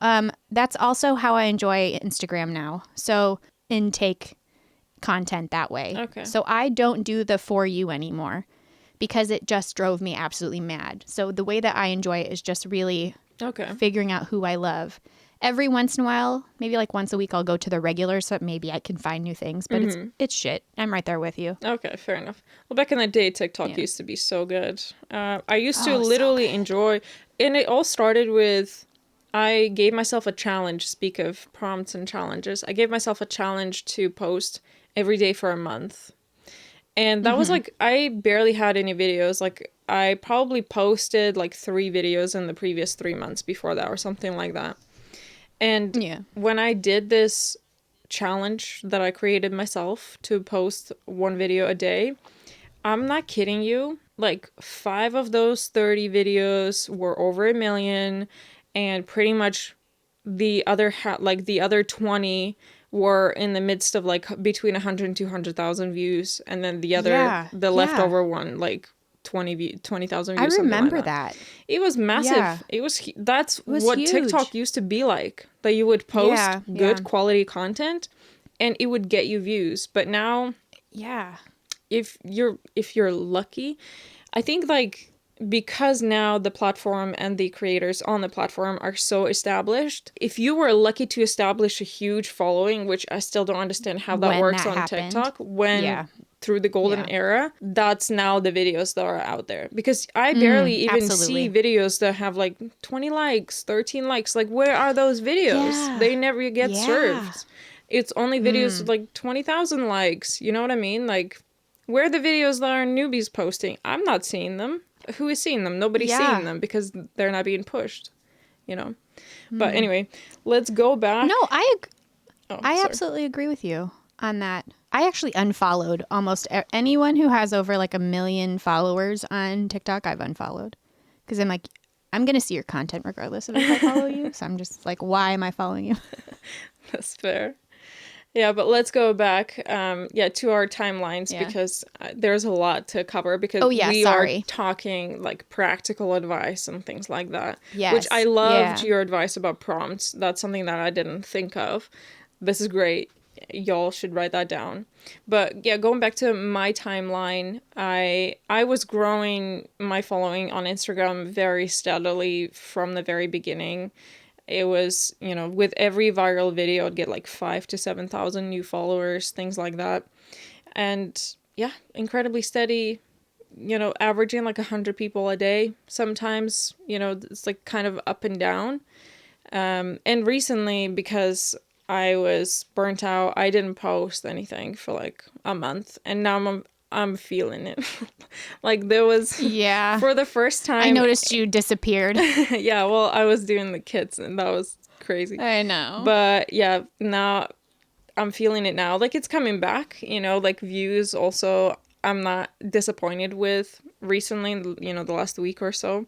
that's also how I enjoy Instagram now. So intake content that way. Okay. So I don't do the For You anymore because it just drove me absolutely mad. So the way that I enjoy it is just really figuring out who I love. Every once in a while, maybe like once a week, I'll go to the regular so maybe I can find new things. But it's shit. I'm right there with you. Okay, fair enough. Well, back in the day, TikTok used to be so good. I used to literally enjoy, and it all started with, I gave myself a challenge. Speak of prompts and challenges. I gave myself a challenge to post every day for a month. And that was like, I barely had any videos. Like I probably posted like 3 videos in the previous 3 months before that or something like that. And Yeah. when I did this challenge that I created myself to post one video a day, I'm not kidding you. Like 5 of those 30 videos were over 1 million, and pretty much the other the other 20 were in the midst of like between 100 and 200,000 views, and then Yeah. the Yeah. leftover one like 20,000 I views, something like remember that. that. It was Yeah. massive. That's It was what TikTok huge. used to be like. That you would post Yeah. Yeah. good quality content and it would get you views. But now Yeah. if you're lucky, I think like because now the platform and the creators on the platform are so established, if you were lucky to establish a huge following, which I still don't understand how that When works that on happened. TikTok, when Yeah. through the golden Yeah. era, that's now the videos that are out there. Because I barely Mm, even see absolutely. videos that have like 20 likes, 13 likes. Like, where are those videos? Yeah. They never get Yeah. served. It's only videos with like 20,000 likes. You know what I mean? Like, where are the videos that our newbies posting? I'm not seeing them. Who is seeing them? Nobody's seeing Yeah. them because they're not being pushed, you know? But anyway, let's go back. No, Oh, I sorry. absolutely agree with you on that. I actually unfollowed almost anyone who has over like 1 million followers on TikTok. I've unfollowed because I'm like, I'm gonna see your content regardless of if I follow you. So I'm just like, why am I following you? That's fair. Yeah, but let's go back, to our timelines Yeah. because there's a lot to cover because Oh yeah. we are Sorry. talking like practical advice and things like that. Which I Yes. loved Yeah. your advice about prompts. That's something that I didn't think of. This is great. Y'all should write that down. But yeah, going back to my timeline, I was growing my following on Instagram very steadily from the very beginning. It was, with every viral video, I'd get like 5 to 7,000 new followers, things like that. And yeah, incredibly steady, averaging like 100 people a day. Sometimes, it's like kind of up and down. And recently, because I was burnt out, I didn't post anything for like a month. And now I'm feeling it. Like there was Yeah. for the first time I noticed you disappeared. yeah, well, I was doing the kids and that was crazy. I know. But yeah, now I'm feeling it now. Like it's coming back, like views also I'm not disappointed with recently, the last week or so.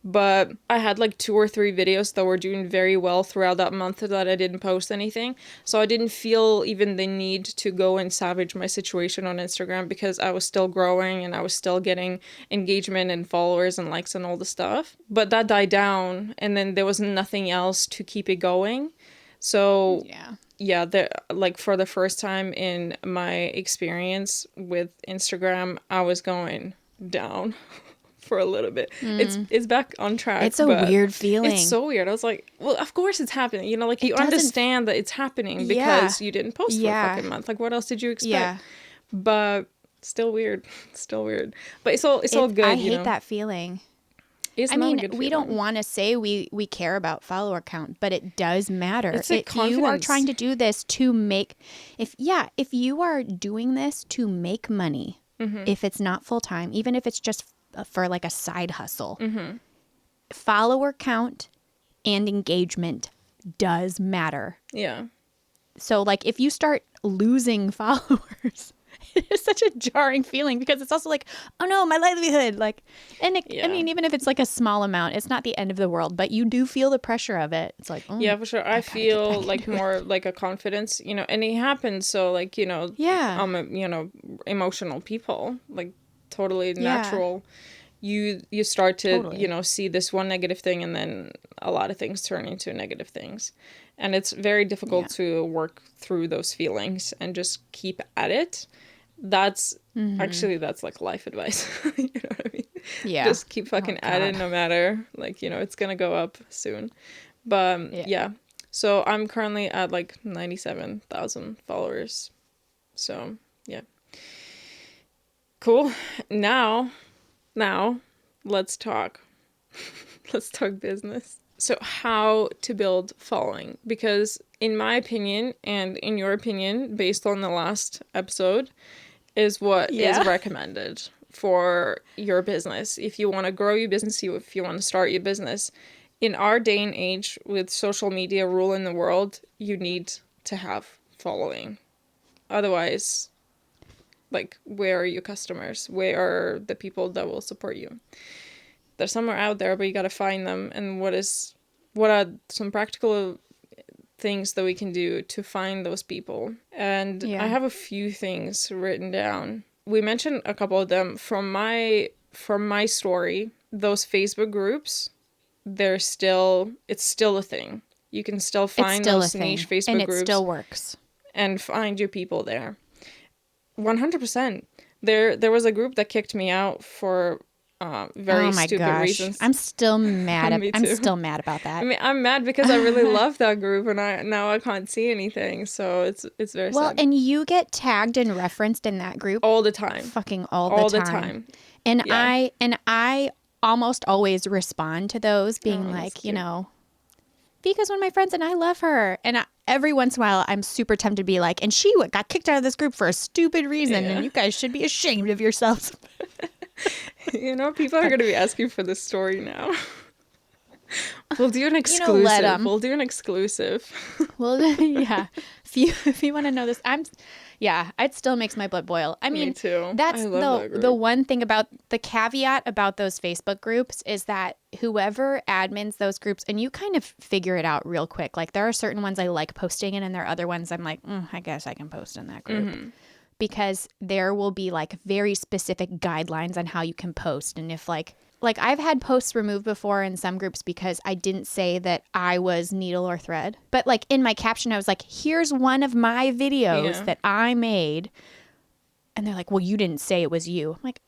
But I had like 2 or 3 videos that were doing very well throughout that month that I didn't post anything. So I didn't feel even the need to go and savage my situation on Instagram because I was still growing and I was still getting engagement and followers and likes and all the stuff. But that died down and then there was nothing else to keep it going. So yeah, like for the first time in my experience with Instagram, I was going down for a little bit. It's back on track. It's a weird feeling. It's so weird. I was like, well, of course it's happening. Like you It doesn't understand that it's happening because you didn't post for a fucking month. Like what else did you expect? Yeah. But still weird. Still weird. But it's all good. I hate that feeling. It's I not a mean, good we feeling. don't want to say we care about follower count, but it does matter. It's like if you are confidence. trying to do this to make, if you are doing this to make money, if it's not full time, even if it's just for like a side hustle, follower count and engagement does matter. Yeah. So like if you start losing followers, it is such a jarring feeling because it's also like, oh no, my livelihood. Like, and I mean, even if it's like a small amount, it's not the end of the world, but you do feel the pressure of it. It's like, oh, yeah, for sure. I feel like more like a confidence, and it happens. So like, emotional people, like totally natural. You start to, see this one negative thing and then a lot of things turn into negative things. And it's very difficult to work through those feelings and just keep at it. That's that's like life advice. You know what I mean? Yeah. Just keep fucking at it no matter. Like, it's going to go up soon. But yeah. So I'm currently at like 97,000 followers. So yeah. Cool. Now, let's talk. Let's talk business. So how to build following. Because in my opinion, and in your opinion, based on the last episode, is what is recommended for your business. If you want to grow your business, if you want to start your business, in our day and age with social media ruling the world, you need to have following. Otherwise, like, where are your customers? Where are the people that will support you? They're somewhere out there, but you got to find them. And what are some practical things that we can do to find those people? And I have a few things written down. We mentioned a couple of them from my story. Those Facebook groups, it's still a thing. You can still find those niche Facebook and groups. It still works. And find your people there. 100%. There was a group that kicked me out for very stupid reasons. I'm still mad. I'm still mad about that. I mean, I'm mad because I really love that group, and now I can't see anything. So it's very sad. Well, and you get tagged and referenced in that group all the time. Fucking all the time. And yeah. I almost always respond to those being like, you know, because one of my friends and I love her. And every once in a while, I'm super tempted to be like, and she got kicked out of this group for a stupid reason, and you guys should be ashamed of yourselves. You know, people are going to be asking for this story now. We'll do an exclusive. You know, let 'em. We'll do an exclusive. Well, yeah. If you want to know this, it still makes my blood boil. I mean, Me too. That's the one thing about the caveat about those Facebook groups is that whoever admins those groups, and you kind of figure it out real quick. Like, there are certain ones I like posting in, and there are other ones I'm like, I guess I can post in that group. Mm-hmm. Because there will be like very specific guidelines on how you can post. And if like I've had posts removed before in some groups because I didn't say that I was needle or thread. But like in my caption, I was like, here's one of my videos that I made. And they're like, well, you didn't say it was you. I'm like,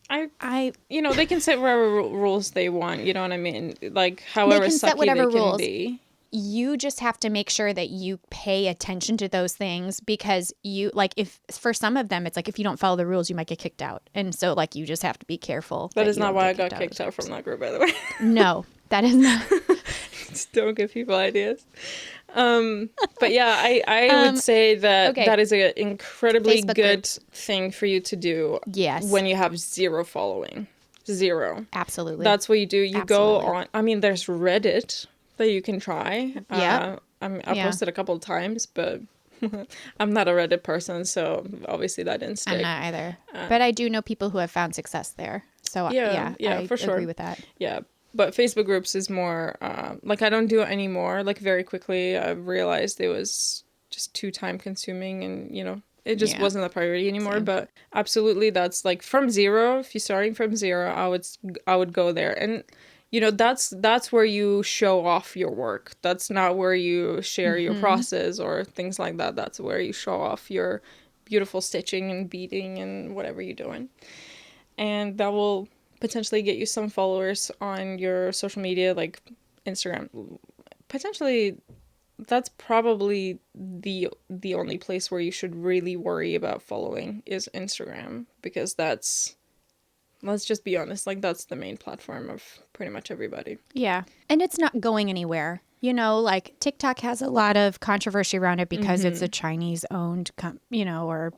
I you know, they can set whatever rules they want. You know what I mean? Like, however they can set sucky whatever they can rules. be. You just have to make sure that you pay attention to those things, because you, like, if for some of them, it's like, if you don't follow the rules, you might get kicked out. And so, like, you just have to be careful. That is not why I got kicked out from that group, by the way. No, that is not. Just don't give people ideas. But yeah, I would say that that is an incredibly Facebook good groups. thing for you to do. Yes. When you have zero following. Zero. Absolutely. That's what you do. You go on. I mean, there's Reddit that you can try. Yeah. I posted a couple of times, but I'm not a Reddit person, so obviously that didn't stick. I'm not either. But I do know people who have found success there. So I for sure. agree with that. Yeah. But Facebook groups is more, like, I don't do it anymore. Like, very quickly, I realized it was just too time consuming, and, you know, it just wasn't a priority anymore. Same. But absolutely, that's like from zero. If you're starting from zero, I would go there. And, you know, that's where you show off your work. That's not where you share your process or things like that. That's where you show off your beautiful stitching and beading and whatever you're doing. And that will potentially get you some followers on your social media, like Instagram. Potentially, that's probably the only place where you should really worry about following is Instagram, because that's, let's just be honest, like, that's the main platform of pretty much everybody. Yeah. And it's not going anywhere. You know, like, TikTok has a lot of controversy around it because it's a Chinese-owned, or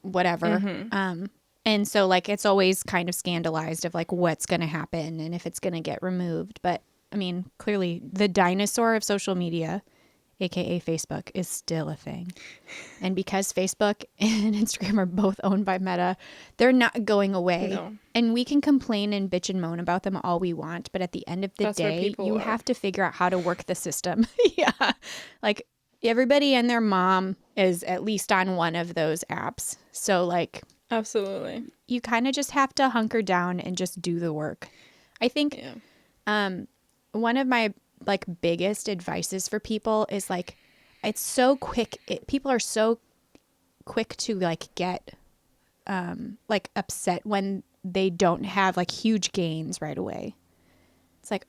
whatever. And so, like, it's always kind of scandalized of, like, what's going to happen and if it's going to get removed. But, I mean, clearly the dinosaur of social media, aka Facebook, is still a thing. And because Facebook and Instagram are both owned by Meta, they're not going away. No. And we can complain and bitch and moan about them all we want, but at the end of the day, you have to figure out how to work the system. Yeah. Like, everybody and their mom is at least on one of those apps. So, like, absolutely, you kind of just have to hunker down and just do the work. I think one of my, like, biggest advices for people is, like, it's so quick. People are so quick to, like, get like, upset when they don't have, like, huge gains right away. It's like,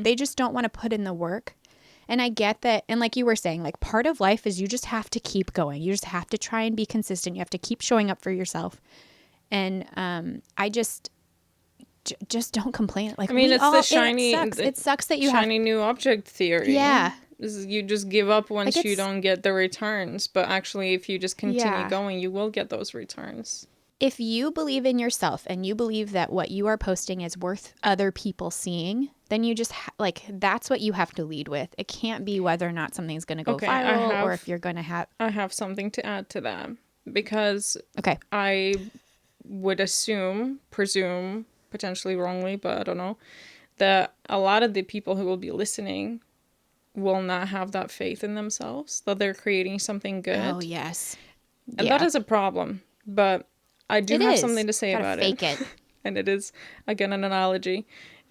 they just don't want to put in the work. And I get that. And like you were saying, like, part of life is you just have to keep going. You just have to try and be consistent. You have to keep showing up for yourself. And I just don't complain. Like, I mean, it's the shiny. It sucks that you shiny new object theory. Yeah. You just give up once you don't get the returns. But actually, if you just continue going, you will get those returns. If you believe in yourself and you believe that what you are posting is worth other people seeing, then you just like that's what you have to lead with. It can't be whether or not something's going to go Okay, viral or if you're going to have. I have something to add to that because Okay. I would presume, potentially wrongly, but I don't know, that a lot of the people who will be listening will not have that faith in themselves that they're creating something good. Oh, yes. And Yeah. that is a problem. But I do have something to say about fake it. it. And it is, again, an analogy.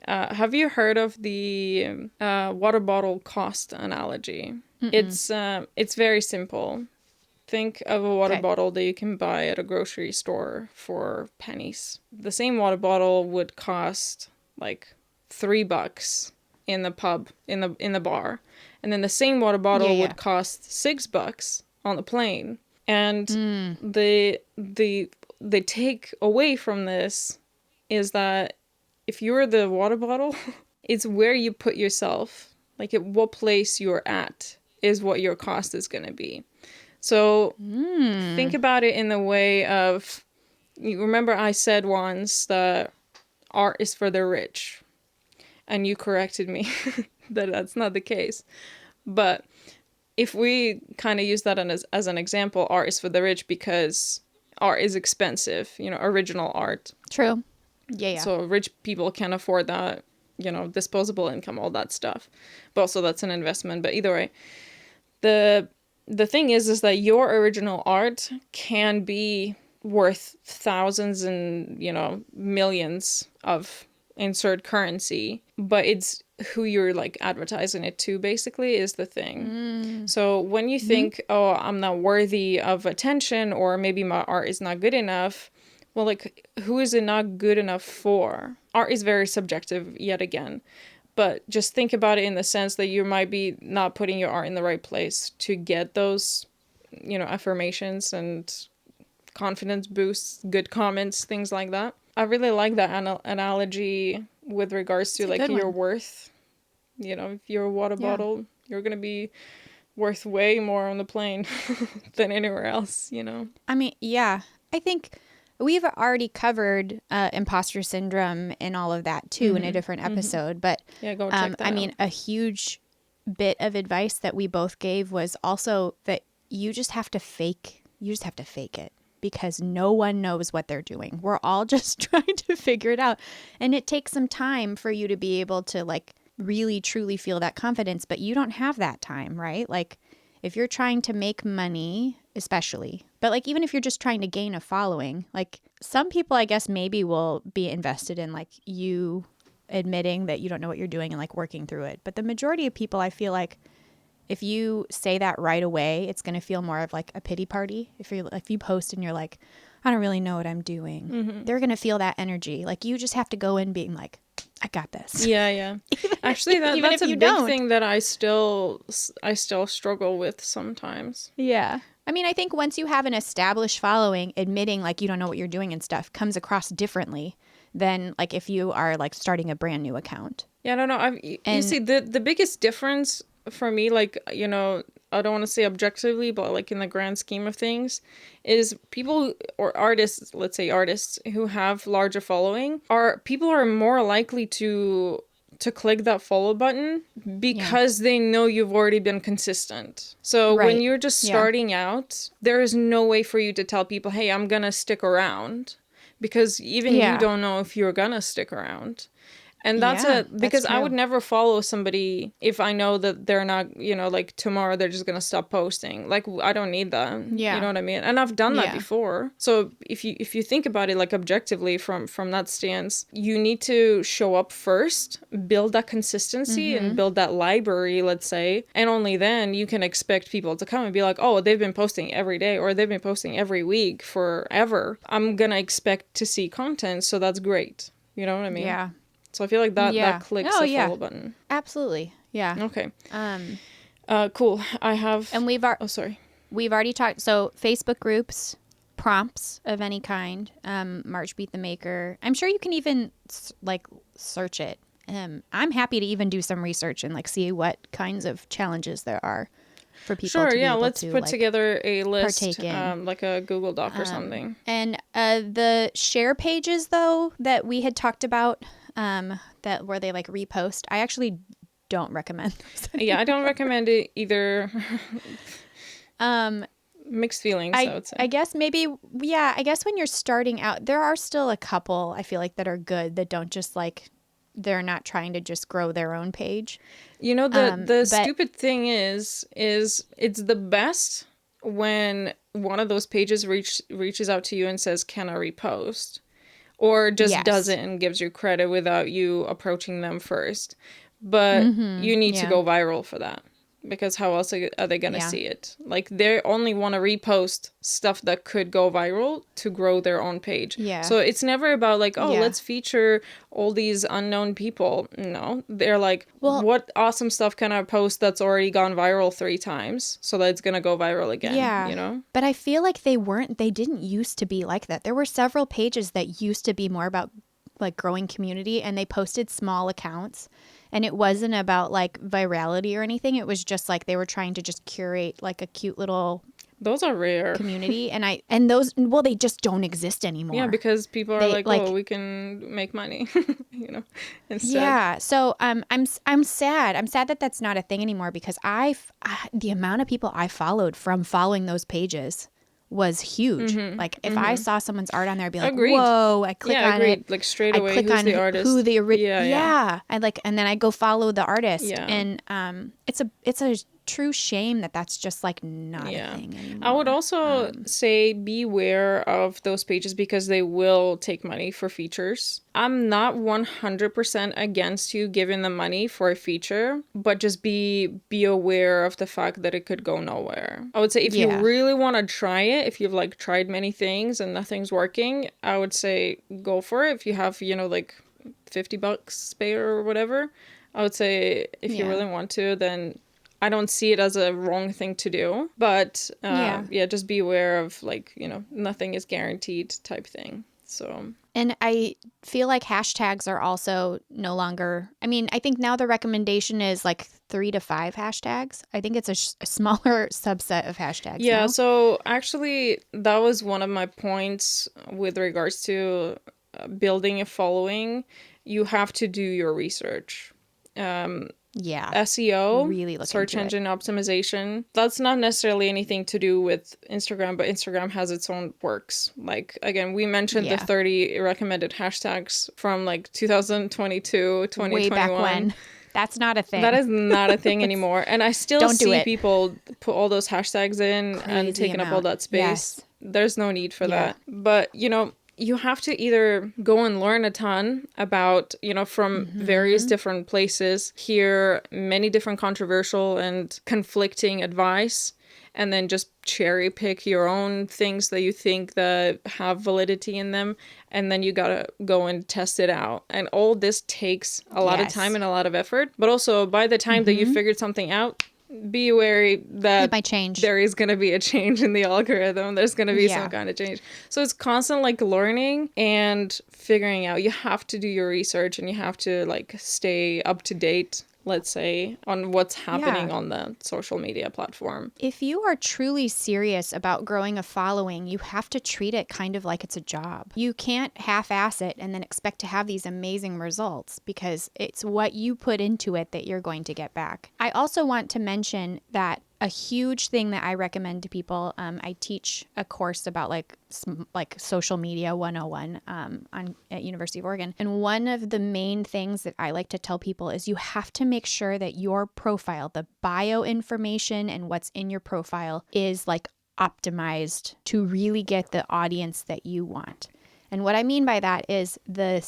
Have you heard of the water bottle cost analogy? It's very simple. Think of a water bottle that you can buy at a grocery store for pennies. The same water bottle would cost like $3 in the pub, in the bar. And then the same water bottle would cost $6 on the plane. And the take away from this is that if you're the water bottle, it's where you put yourself, like at what place you're at is what your cost is going to be. So think about it in the way of, you remember I said once that art is for the rich, and you corrected me that that's not the case. But if we kind of use that as an example, art is for the rich because art is expensive, original art. True. Yeah. So rich people can afford that, disposable income, all that stuff. But also that's an investment. But either way, the thing is that your original art can be worth thousands and, millions of insert currency, but it's who you're like advertising it to basically is the thing. So when you think, oh, I'm not worthy of attention, or maybe my art is not good enough, well, like, who is it not good enough for? Art is very subjective yet again. But just think about it in the sense that you might be not putting your art in the right place to get those, affirmations and confidence boosts, good comments, things like that. I really like that analogy with regards to like your worth. If you're a water bottle, you're going to be worth way more on the plane than anywhere else, I mean, yeah. I think we've already covered imposter syndrome and all of that too in a different episode. But yeah, go check that out. a huge bit of advice that we both gave was also that you just have to fake it, because no one knows what they're doing. We're all just trying to figure it out. And it takes some time for you to be able to like really truly feel that confidence, but you don't have that time, right? Like if you're trying to make money, especially, but like even if you're just trying to gain a following, like some people I guess maybe will be invested in like you admitting that you don't know what you're doing and like working through it. But the majority of people, I feel like if you say that right away, it's going to feel more of like a pity party. If you post and you're like, I don't really know what I'm doing, they're going to feel that energy. Like you just have to go in being like, I got this. Yeah. Actually, that's a big thing that I still struggle with sometimes. Yeah. I mean, I think once you have an established following, admitting like you don't know what you're doing and stuff comes across differently than like if you are like starting a brand new account. Yeah, I don't know. You see, the biggest difference for me, like, I don't want to say objectively, but like in the grand scheme of things, is people or artists, let's say artists who have larger following, people are more likely to click that follow button because they know you've already been consistent. So when you're just starting out, there is no way for you to tell people, hey, I'm gonna stick around, because even you don't know if you're gonna stick around. And because I would never follow somebody if I know that they're not, like tomorrow they're just going to stop posting. Like, I don't need that. Yeah. You know what I mean? And I've done that before. So if you think about it, like objectively from that stance, you need to show up first, build that consistency and build that library, let's say. And only then you can expect people to come and be like, oh, they've been posting every day or they've been posting every week forever. I'm going to expect to see content. So that's great. You know what I mean? Yeah. So I feel like that clicks the follow button. Absolutely. Yeah. Okay. Cool. I have... And we've already talked... So Facebook groups, prompts of any kind, March Beat the Maker. I'm sure you can even like search it. I'm happy to even do some research and like see what kinds of challenges there are. for people Sure, to be yeah, able let's to put like together a list, partake in. like a Google Doc or something. And the share pages though that we had talked about, that where they like repost, I actually don't recommend those Yeah, I don't recommend it either. um Mixed feelings, I would say. I guess maybe, yeah, I guess when you're starting out, there are still a couple I feel like that are good that don't just like, they're not trying to just grow their own page. You know, the But stupid thing is it's the best when one of those pages reaches out to you and says, "Can I repost?" Or just does yes. it and gives you credit without you approaching them first. But you need to Yeah. go viral for that. Because how else are they going to Yeah. see it? Like, they only want to repost stuff that could go viral to grow their own page. Yeah. So it's never about like, oh, Yeah. let's feature all these unknown people. No, they're like, Well, what awesome stuff can I post that's already gone viral 3 times so that it's going to go viral again, yeah. you know? But I feel like they didn't used to be like that. There were several pages that used to be more about like growing community, and they posted small accounts, and it wasn't about like virality or anything. It was just like they were trying to just curate like a cute little Those are rare. community, and those, well, they just don't exist anymore. Yeah, because people are They like, like, oh, we can make money, you know, instead. yeah. So I'm sad. I'm sad that that's not a thing anymore, because the amount of people I followed from following those pages was huge. Like if I saw someone's art on there, I'd be like, Agreed. whoa, I click on agreed. it. Like, straight I away, click who's on the artist? who the Yeah. yeah. I like, and then I go follow the artist. Yeah. And it's a true shame that that's just like not a thing anymore. I would also say beware of those pages because they will take money for features. I'm not 100% against you giving them money for a feature, but just be aware of the fact that it could go nowhere. I would say if you really want to try it, if you've like tried many things and nothing's working, I would say go for it. If you have, you know, like $50 spare or whatever, I would say if you really want to, then I don't see it as a wrong thing to do, but just be aware of like, you know, nothing is guaranteed type thing. So, and I feel like hashtags are also no longer, I mean, I think now the recommendation is like 3 to 5 hashtags. I think it's a smaller subset of hashtags. Yeah. Now. So actually that was one of my points with regards to building a following. You have to do your research. SEO, really search engine optimization, that's not necessarily anything to do with Instagram, but Instagram has its own works. Like, again, we mentioned the 30 recommended hashtags from like 2022, 2021. Way back when. That's not a thing. That is not a thing anymore. And I still see people put all those hashtags in and taking up all that space. Yes. There's no need for that. But, you know, you have to either go and learn a ton about, you know, from various different places, hear many different controversial and conflicting advice, and then just cherry pick your own things that you think that have validity in them. And then you gotta go and test it out. And all this takes a lot of time and a lot of effort. But also, by the time that you figured something out, be wary that it might change. There is going to be a change in the algorithm. There's going to be some kind of change. So it's constant like learning and figuring out. You have to do your research and you have to like stay up to date, let's say, on what's happening on the social media platform. If you are truly serious about growing a following, you have to treat it kind of like it's a job. You can't half-ass it and then expect to have these amazing results, because it's what you put into it that you're going to get back. I also want to mention that a huge thing that I recommend to people, I teach a course about like social media 101 at University of Oregon. And one of the main things that I like to tell people is you have to make sure that your profile, the bio information and what's in your profile, is like optimized to really get the audience that you want. And what I mean by that is the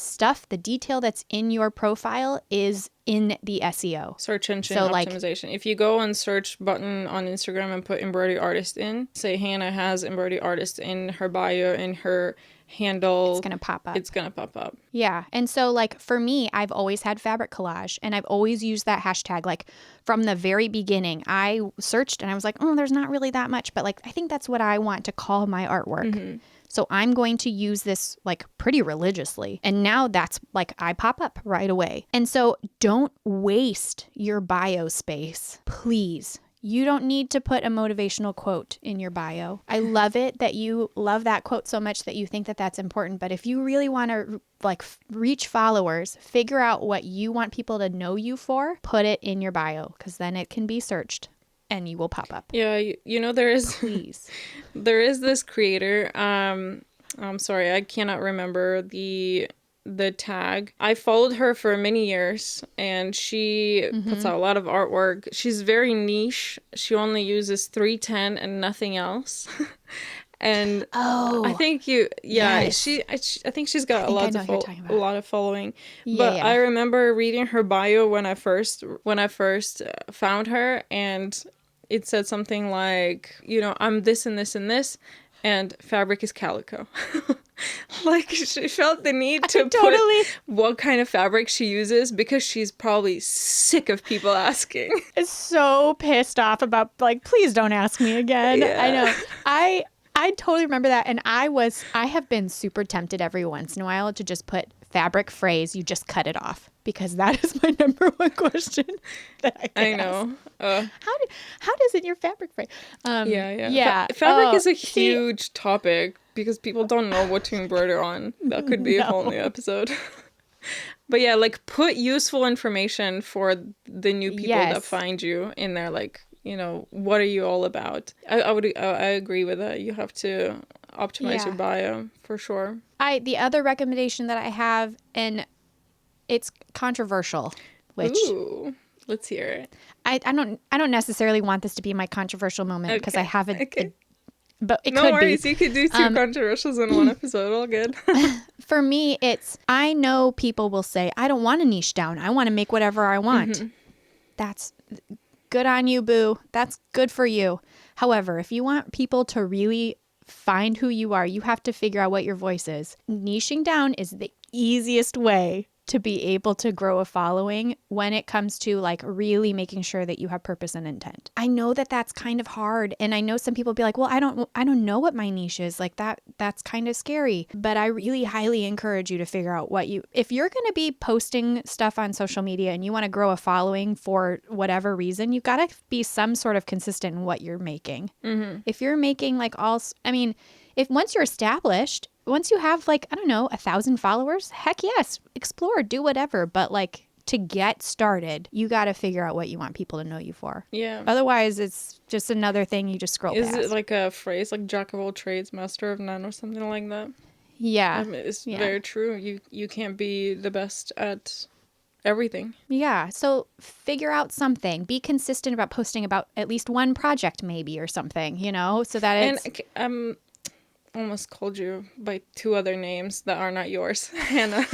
detail that's in your profile is in the SEO. Search engine optimization. If you go on search button on Instagram and put embroidery artist in, say Hannah has embroidery artist in her bio, in her handle, it's going to pop up. It's going to pop up. Yeah. And so like for me, I've always had fabric collage, and I've always used that hashtag. Like from the very beginning, I searched and I was like, oh, there's not really that much, but like I think that's what I want to call my artwork. So I'm going to use this like pretty religiously. And now that's like I pop up right away. And so don't waste your bio space. Please. You don't need to put a motivational quote in your bio. I love it that you love that quote so much that you think that that's important. But if you really want to like reach followers, figure out what you want people to know you for, put it in your bio, because then it can be searched and you will pop up. Yeah, you know, there is Please. there is this creator. I'm sorry, I cannot remember the tag. I followed her for many years, and she puts out a lot of artwork. She's very niche. She only uses 310 and nothing else. And I think yes. I think she's got a lot of following. Yeah, But yeah. I remember reading her bio when I first found her, and it said something like, you know, I'm this and this and this, and fabric is calico. Like, she felt the need to put what kind of fabric she uses, because she's probably sick of people asking. Is so pissed off about, like, please don't ask me again. Yeah. I know. I totally remember that. And I have been super tempted every once in a while to just put fabric phrase, you just cut it off, because that is my number one question that I get know. How does it your fabric phrase? Yeah. Fabric is a huge topic, because people don't know what to embroider on. That could be a whole new episode. But yeah, like, put useful information for the new people that find you in there. Like, you know, what are you all about? I agree with that. You have to optimize your bio for sure. The other recommendation that I have, and it's controversial, which let's hear it. I don't necessarily want this to be my controversial moment, because I haven't. Okay. But it no could worries, be. You could do two controversials in one episode. All good. For me, I know people will say, I don't want to niche down. I want to make whatever I want. That's good on you, boo. That's good for you. However, if you want people to really find who you are, you have to figure out what your voice is. Niching down is the easiest way to be able to grow a following when it comes to like really making sure that you have purpose and intent. I know that that's kind of hard, and I know some people be like, well, I don't know what my niche is. Like that's kind of scary. But I really highly encourage you to figure out if you're going to be posting stuff on social media and you want to grow a following for whatever reason, you got to be some sort of consistent in what you're making. If you're making if once you're established, once you have, like, I don't know, 1,000 followers, heck yes, explore, do whatever. But like, to get started, you got to figure out what you want people to know you for. Yeah. Otherwise, it's just another thing you just scroll past. Is it like a phrase like jack of all trades, master of none, or something like that? Yeah. It's very true. You can't be the best at everything. Yeah. So figure out something. Be consistent about posting about at least one project maybe or something, you know, so that it's... And almost called you by two other names that are not yours, Hannah.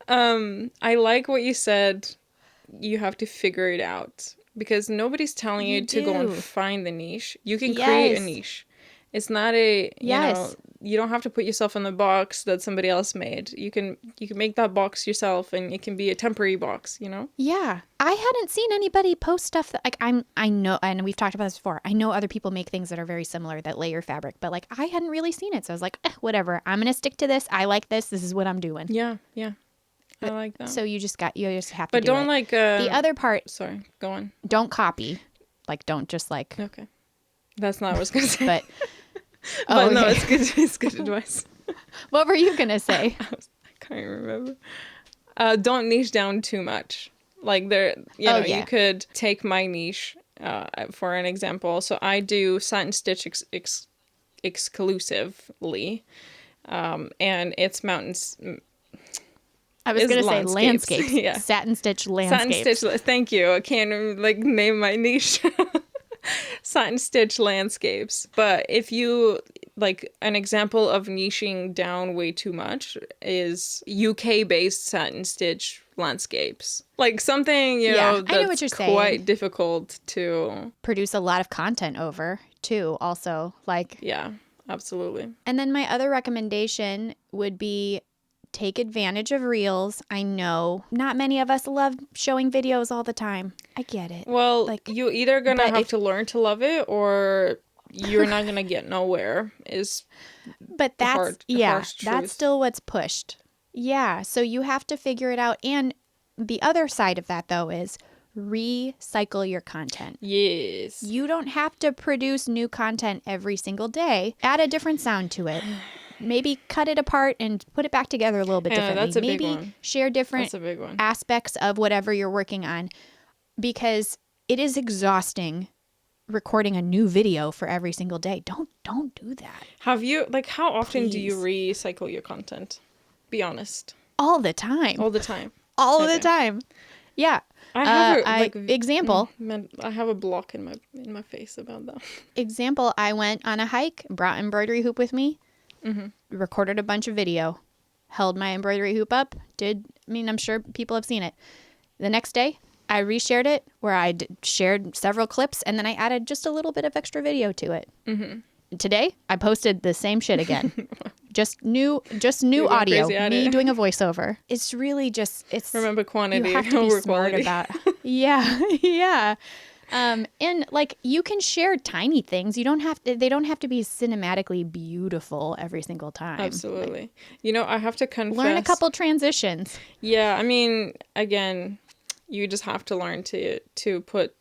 I like what you said. You have to figure it out, because nobody's telling you to go and find the niche. You can create a niche. It's not you don't have to put yourself in the box that somebody else made. You can make that box yourself, and it can be a temporary box, you know? Yeah. I hadn't seen anybody post stuff that, like, I know, and we've talked about this before, I know other people make things that are very similar that layer fabric, but like, I hadn't really seen it. So I was like, whatever, I'm going to stick to this. I like this. This is what I'm doing. Yeah. I like that. So you just have to do it. But don't like... the other part... Sorry, go on. Don't copy. Like, don't just like... Okay. That's not what I was going to say. But... But no, it's good. It's good advice. What were you gonna say? I can't remember. Don't niche down too much. Like you could take my niche for an example. So I do satin stitch exclusively, and it's mountains. I was gonna say landscapes. Yeah. Satin stitch landscapes. Satin stitch. Thank you. I can't name my niche. Satin stitch landscapes. But if you like, an example of niching down way too much is UK based satin stitch landscapes, like something that's I know what you're quite difficult to produce a lot of content over too, also, like. Yeah, absolutely. And then my other recommendation would be take advantage of Reels. I know not many of us love showing videos all the time. I get it. Well, like, you either gonna have to learn to love it, or you're not gonna get nowhere. But that's that's still what's pushed. Yeah, so you have to figure it out. And the other side of that, though, is recycle your content. Yes. You don't have to produce new content every single day. Add a different sound to it. Maybe cut it apart and put it back together a little bit differently. That's a big Maybe one. share different That's a big one. aspects of whatever you're working on, because it is exhausting recording a new video for every single day. Don't do that. Have you, like, how often do you Please. recycle your content? Be honest. All the time. All the time. All Okay. the time. Yeah. I have example. Man, I have a block in my face about that. Example, I went on a hike, brought embroidery hoop with me, recorded a bunch of video, held my embroidery hoop up, I'm sure people have seen it. The next day, I reshared it where I shared several clips, and then I added just a little bit of extra video to it. Today, I posted the same shit again. Just new audio, me doing a voiceover. It's really just, Remember quantity you have to be over smart quality. about. Yeah. And like you can share tiny things. They don't have to be cinematically beautiful every single time. Absolutely. I have to confess. Learn a couple transitions. Yeah, again, you just have to learn to put,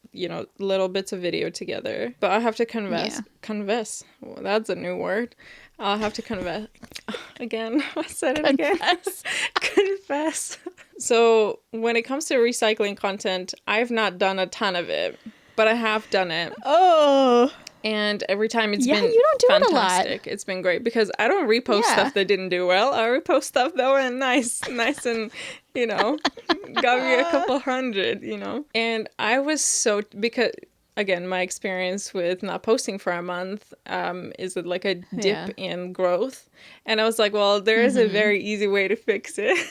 little bits of video together. But I have to confess. Well, that's a new word. I'll have to confess. Again, I said it again. Confess. So when it comes to recycling content, I've not done a ton of it, but I have done it. Oh. And every time it's been you don't do fantastic. It a lot. It's been great because I don't repost stuff that didn't do well. I repost stuff that went nice and, got me a couple hundred, And I was because, again, my experience with not posting for a month is like a dip in growth. And I was like, well, there is a very easy way to fix it.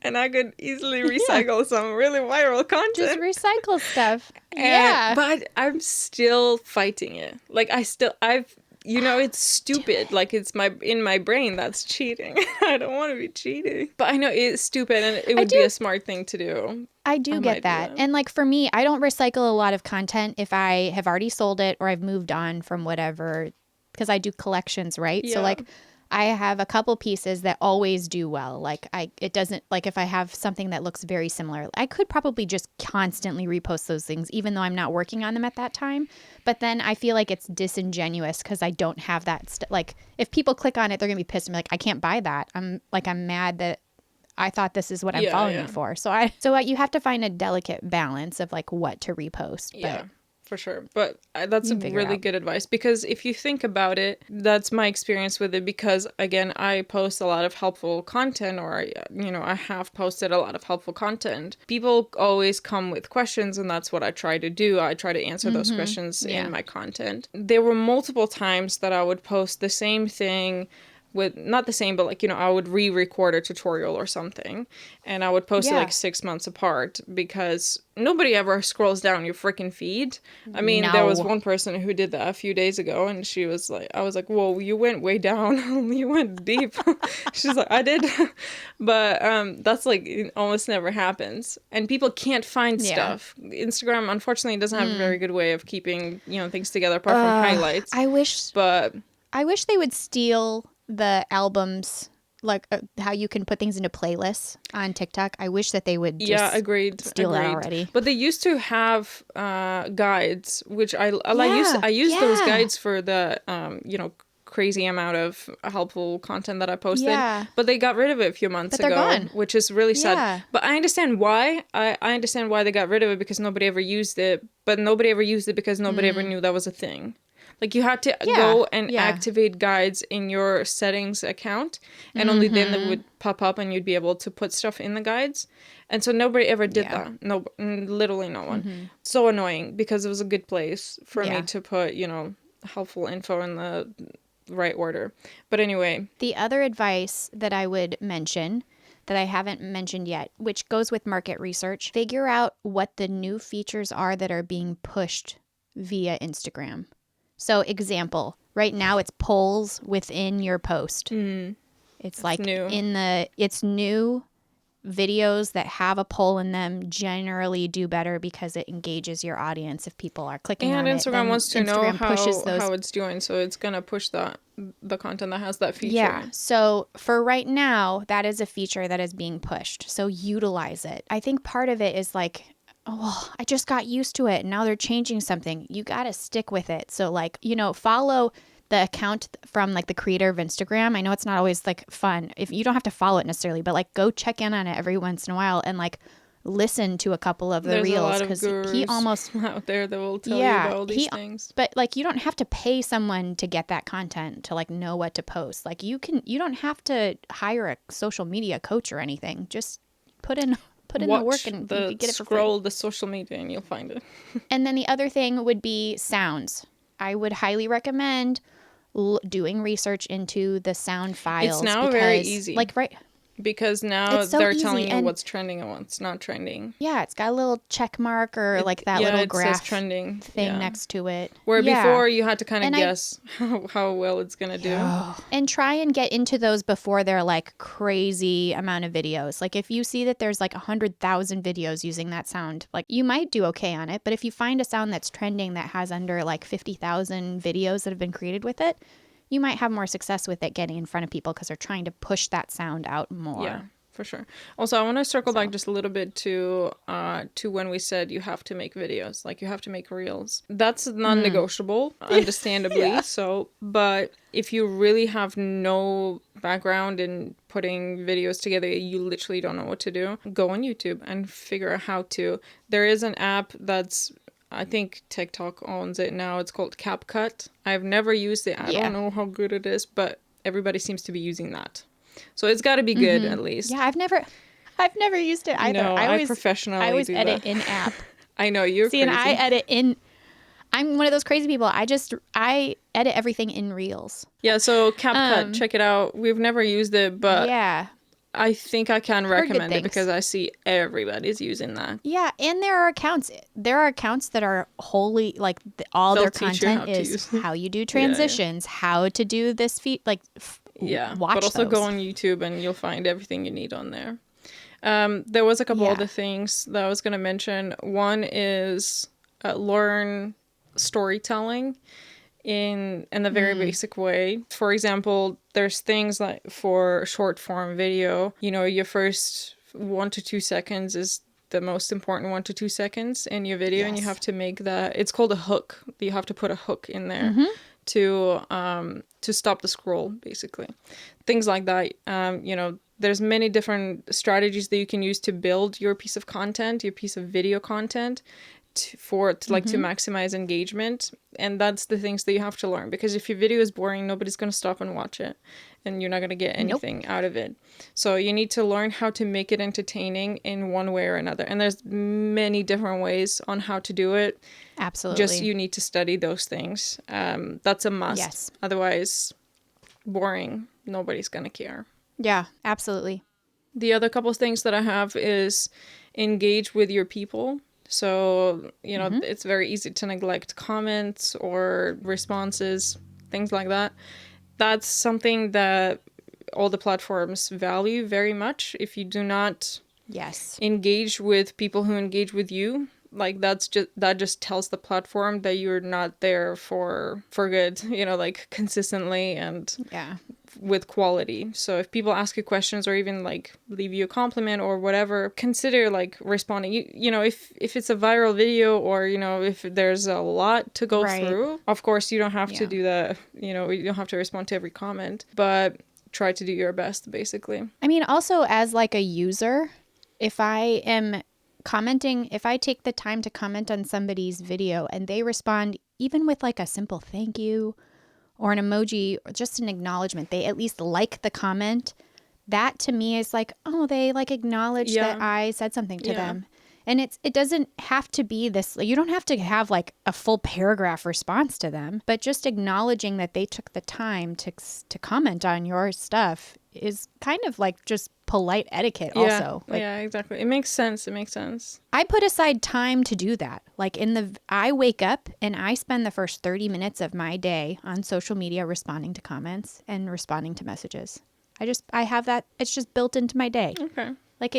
And I could easily recycle some really viral content. Just recycle stuff. But I'm still fighting it. Like, it's stupid. Like, it's in my brain that's cheating. I don't want to be cheating. But I know it's stupid and it would be a smart thing to do. I do get that. And like for me, I don't recycle a lot of content if I have already sold it or I've moved on from whatever, because I do collections, right? Yeah. So like I have a couple pieces that always do well. Like it doesn't, like if I have something that looks very similar, I could probably just constantly repost those things, even though I'm not working on them at that time. But then I feel like it's disingenuous because I don't have that. Like if people click on it, they're going to be pissed and be like, I can't buy that. I'm mad that I thought this is what I'm following you for. So you have to find a delicate balance of like what to repost. Yeah. For sure. But that's a really good advice because if you think about it, that's my experience with it because, again, I post a lot of helpful content or, I have posted a lot of helpful content. People always come with questions and that's what I try to do. I try to answer those questions in my content. There were multiple times that I would post the same thing with, not the same, but like, I would re-record a tutorial or something and I would post it like 6 months apart because nobody ever scrolls down your freaking feed. There was one person who did that a few days ago and she was like, I was like, whoa, you went way down. You went deep. She's like, I did. But that's like, it almost never happens. And people can't find stuff. Instagram, unfortunately, doesn't have a very good way of keeping, things together apart from highlights. I wish they would steal the albums, like how you can put things into playlists on TikTok. I wish that they would just steal that already. But they used to have guides, which I used those guides for the crazy amount of helpful content that I posted. Yeah. But they got rid of it a few months ago, gone. Which is really sad. Yeah. But I understand why. I understand why they got rid of it because nobody ever used it. But nobody ever used it because nobody ever knew that was a thing. Like you had to go and activate guides in your settings account and only then they would pop up and you'd be able to put stuff in the guides. And so nobody ever did that. No, literally no one. So annoying because it was a good place for me to put, helpful info in the right order. But anyway. The other advice that I would mention that I haven't mentioned yet, which goes with market research, figure out what the new features are that are being pushed via Instagram. So example, right now it's polls within your post. It's like new. It's new. Videos that have a poll in them generally do better because it engages your audience if people are clicking on it. And Instagram wants to know how it's doing, so it's going to push the content that has that feature. Yeah, so for right now, that is a feature that is being pushed. So utilize it. I think part of it is like, oh, well, I just got used to it and now they're changing something. You got to stick with it. So like, follow the account from like the creator of Instagram. I know it's not always like fun if you don't have to follow it necessarily, but like go check in on it every once in a while and like listen to a couple of the There's a reels lot of because he gurus almost, out there that will tell you yeah, about all these things. but like you don't have to pay someone to get that content to like know what to post. Like you don't have to hire a social media coach or anything. Just put in the work Watch and you the can get it for scroll free. the social media and you'll find it. And then the other thing would be sounds. I would highly recommend doing research into the sound It's files now very because easy like because now it's so they're easy telling you and what's trending and what's not trending. yeah, it's got a little check mark or like that Yeah, little it says graph trending. thing Yeah. next to it. Where Yeah. before you had to kind of And guess how well it's gonna do. and try and get into those before they're like crazy amount of videos. Like if you see that there's like 100,000 videos using that sound, like you might do okay on it. But if you find a sound that's trending that has under like 50,000 videos that have been created with it, you might have more success with it getting in front of people because they're trying to push that sound out more. Yeah, for sure. Also, I want to circle So. back just a little bit to when we said you have to make videos, like you have to make reels. That's non-negotiable, understandably. Yeah. So, but if you really have no background in putting videos together, you literally don't know what to do, go on YouTube and figure out how to. There is an app that's I think TikTok owns it now. It's called CapCut. I've never used it. I Yeah. don't know how good it is, but everybody seems to be using that. So it's got to be good at least. Yeah, I've never used it either. No, I professionally I always do edit that. in app. I know you're See, and crazy. I edit in. I'm one of those crazy people. I edit everything in Reels. Yeah, so CapCut, check it out. We've never used it, but Yeah. I think I can Heard good recommend it things. because I see everybody's using that. Yeah, and there are accounts. There are accounts that are wholly like all They'll their teach you how content to is use it. how you do transitions, how to do this feat. Like, Yeah, watch but also those. go on YouTube and you'll find everything you need on there. There was a couple other things that I was going to mention. One is learn storytelling in a very basic way. For example, there's things like for short form video, your first 1 to 2 seconds is the most important 1 to 2 seconds in your video, and you have to make that. It's called a hook. You have to put a hook in there to stop the scroll, basically. Things like that. There's many different strategies that you can use to build your piece of content, your piece of video content, to maximize engagement. And that's the things that you have to learn, because if your video is boring, nobody's going to stop and watch it, and you're not going to get anything out of it. So you need to learn how to make it entertaining in one way or another, and there's many different ways on how to do it. Absolutely. Just you need to study those things. That's a must. Yes. Otherwise, boring, nobody's going to care. Yeah, absolutely. The other couple of things that I have is engage with your people. So, it's very easy to neglect comments or responses, things like that. That's something that all the platforms value very much. If you do not engage with people who engage with you, like that just tells the platform that you're not there for good, like consistently and with quality. So if people ask you questions or even like leave you a compliment or whatever, consider like responding. If it's a viral video or if there's a lot to go through, of course you don't have to do that. You don't have to respond to every comment, but try to do your best, basically. I mean, also as like a user, if I am commenting, if I take the time to comment on somebody's video and they respond even with like a simple thank you or an emoji or just an acknowledgement, they at least like the comment, that to me is like, oh, they like acknowledge that I said something to them. And it doesn't have to be this, you don't have to have like a full paragraph response to them, but just acknowledging that they took the time to comment on your stuff is kind of like just polite etiquette also. Like, yeah, exactly. It makes sense. I put aside time to do that. Like I wake up and I spend the first 30 minutes of my day on social media responding to comments and responding to messages. I have that. It's just built into my day. Okay. Like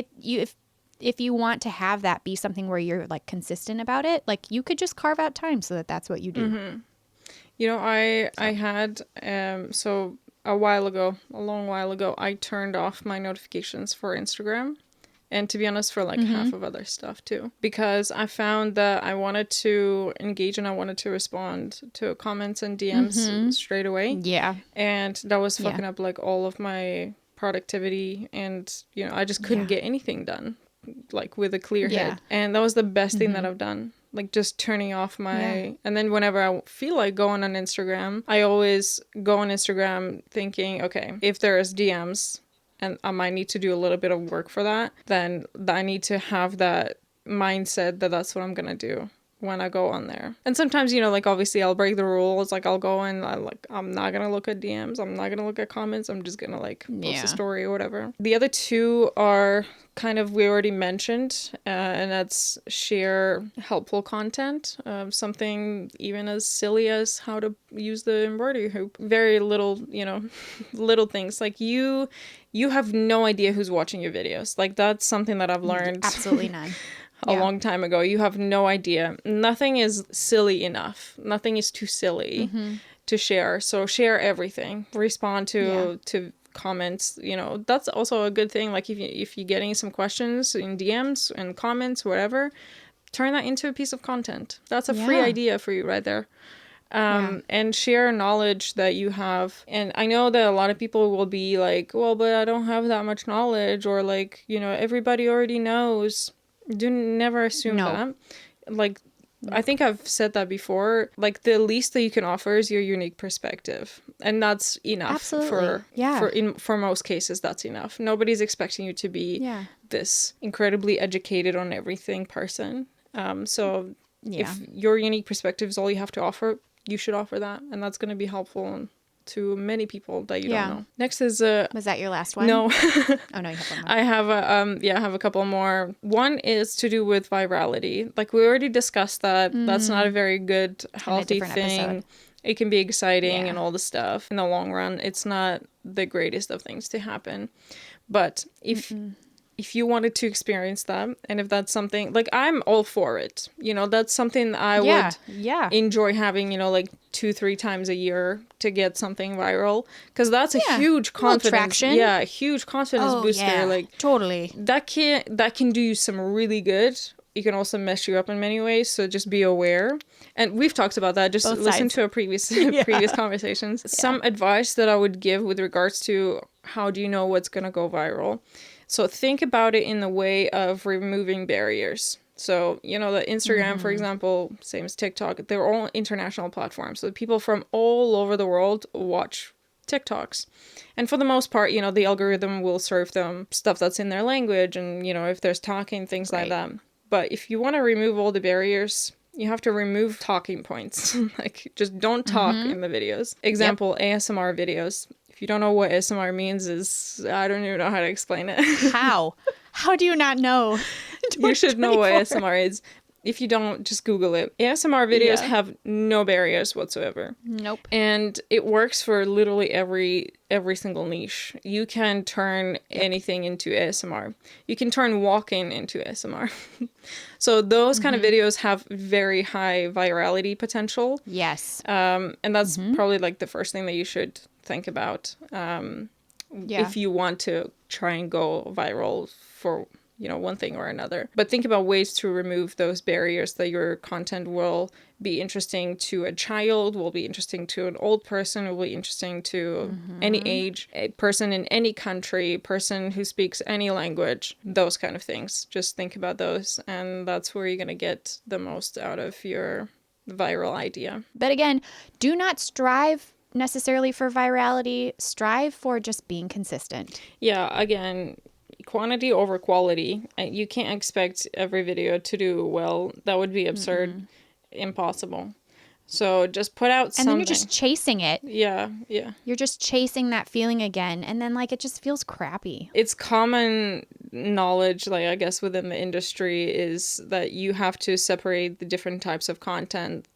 if you want to have that be something where you're like consistent about it, like you could just carve out time so that that's what you do. I had, so a long while ago, I turned off my notifications for Instagram And to be honest, for like half of other stuff too. Because I found that I wanted to engage and I wanted to respond to comments and DMs straight away. Yeah. And that was fucking up like all of my productivity. And, you know, I just couldn't get anything done like with a clear head. And that was the best thing that I've done. Like just turning off my and then whenever I feel like going on Instagram, I always go on Instagram thinking, okay, if there's DMs and I might need to do a little bit of work for that, then I need to have that mindset that that's what I'm gonna do when I go on there. And sometimes, you know, like obviously I'll break the rules. Like I'll go and I'm not gonna look at DMs. I'm not gonna look at comments. I'm just gonna like post a story or whatever. The other two are kind of, we already mentioned, and that's share helpful content. Something even as silly as how to use the embroidery hoop. Very little, you know, little things. Like you have no idea who's watching your videos. Like that's something that I've learned. Absolutely none. A long time ago. You have no idea. Nothing is silly enough. Nothing is too silly to share. So share everything. Respond to comments. You know, that's also a good thing. Like if you're getting some questions in DMs and comments, whatever, turn that into a piece of content. That's a free idea for you right there. And share knowledge that you have. And I know that a lot of people will be like, well, but I don't have that much knowledge, or like, you know, everybody already knows. Do never assume that. Like, I think I've said that before. Like, the least that you can offer is your unique perspective, and that's enough. Absolutely. For most cases. That's enough. Nobody's expecting you to be this incredibly educated on everything person. So if your unique perspective is all you have to offer, you should offer that, and that's going to be helpful to many people that you don't know. Next is was that your last one? No. Oh no, you have one more. I have a couple more. One is to do with virality. Like we already discussed that. That's not a very good, healthy thing. Episode. It can be exciting and all the stuff. In the long run, it's not the greatest of things to happen. But if you wanted to experience that, and if that's something, like, I'm all for it. You know, that's something I would enjoy having, you know, like 2-3 times a year to get something viral. Because that's a huge confidence. Traction. Yeah, a huge confidence booster. Yeah, like, totally. That can do you some really good. It can also mess you up in many ways, so just be aware. And we've talked about that. Just listen to our previous conversations. Some advice that I would give with regards to how do you know what's going to go viral. So think about it in the way of removing barriers. So, you know, the Instagram, for example, same as TikTok, they're all international platforms. So people from all over the world watch TikToks. And for the most part, you know, the algorithm will serve them stuff that's in their language, and, you know, if there's talking, things like that. But if you want to remove all the barriers, you have to remove talking points. Like, just don't talk in the videos. Example, ASMR videos. If you don't know what ASMR means, I don't even know how to explain it. How? How do you not know? You should know what ASMR is. If you don't, just Google it. ASMR videos have no barriers whatsoever. Nope. And it works for literally every single niche. You can turn anything into ASMR. You can turn walking into ASMR. So those kind of videos have very high virality potential. Yes. And that's probably like the first thing that you should think about if you want to try and go viral for, you know, one thing or another. But think about ways to remove those barriers, that your content will be interesting to a child, will be interesting to an old person, will be interesting to any age, a person in any country, person who speaks any language, those kind of things. Just think about those, and that's where you're going to get the most out of your viral idea. But again, do not strive necessarily for virality. Strive for just being consistent. Yeah, again, quantity over quality. You can't expect every video to do well. That would be absurd. Impossible. So just put out something. And then you're just chasing it. Yeah. You're just chasing that feeling again. And then, like, it just feels crappy. It's common knowledge, like, I guess, within the industry, is that you have to separate the different types of content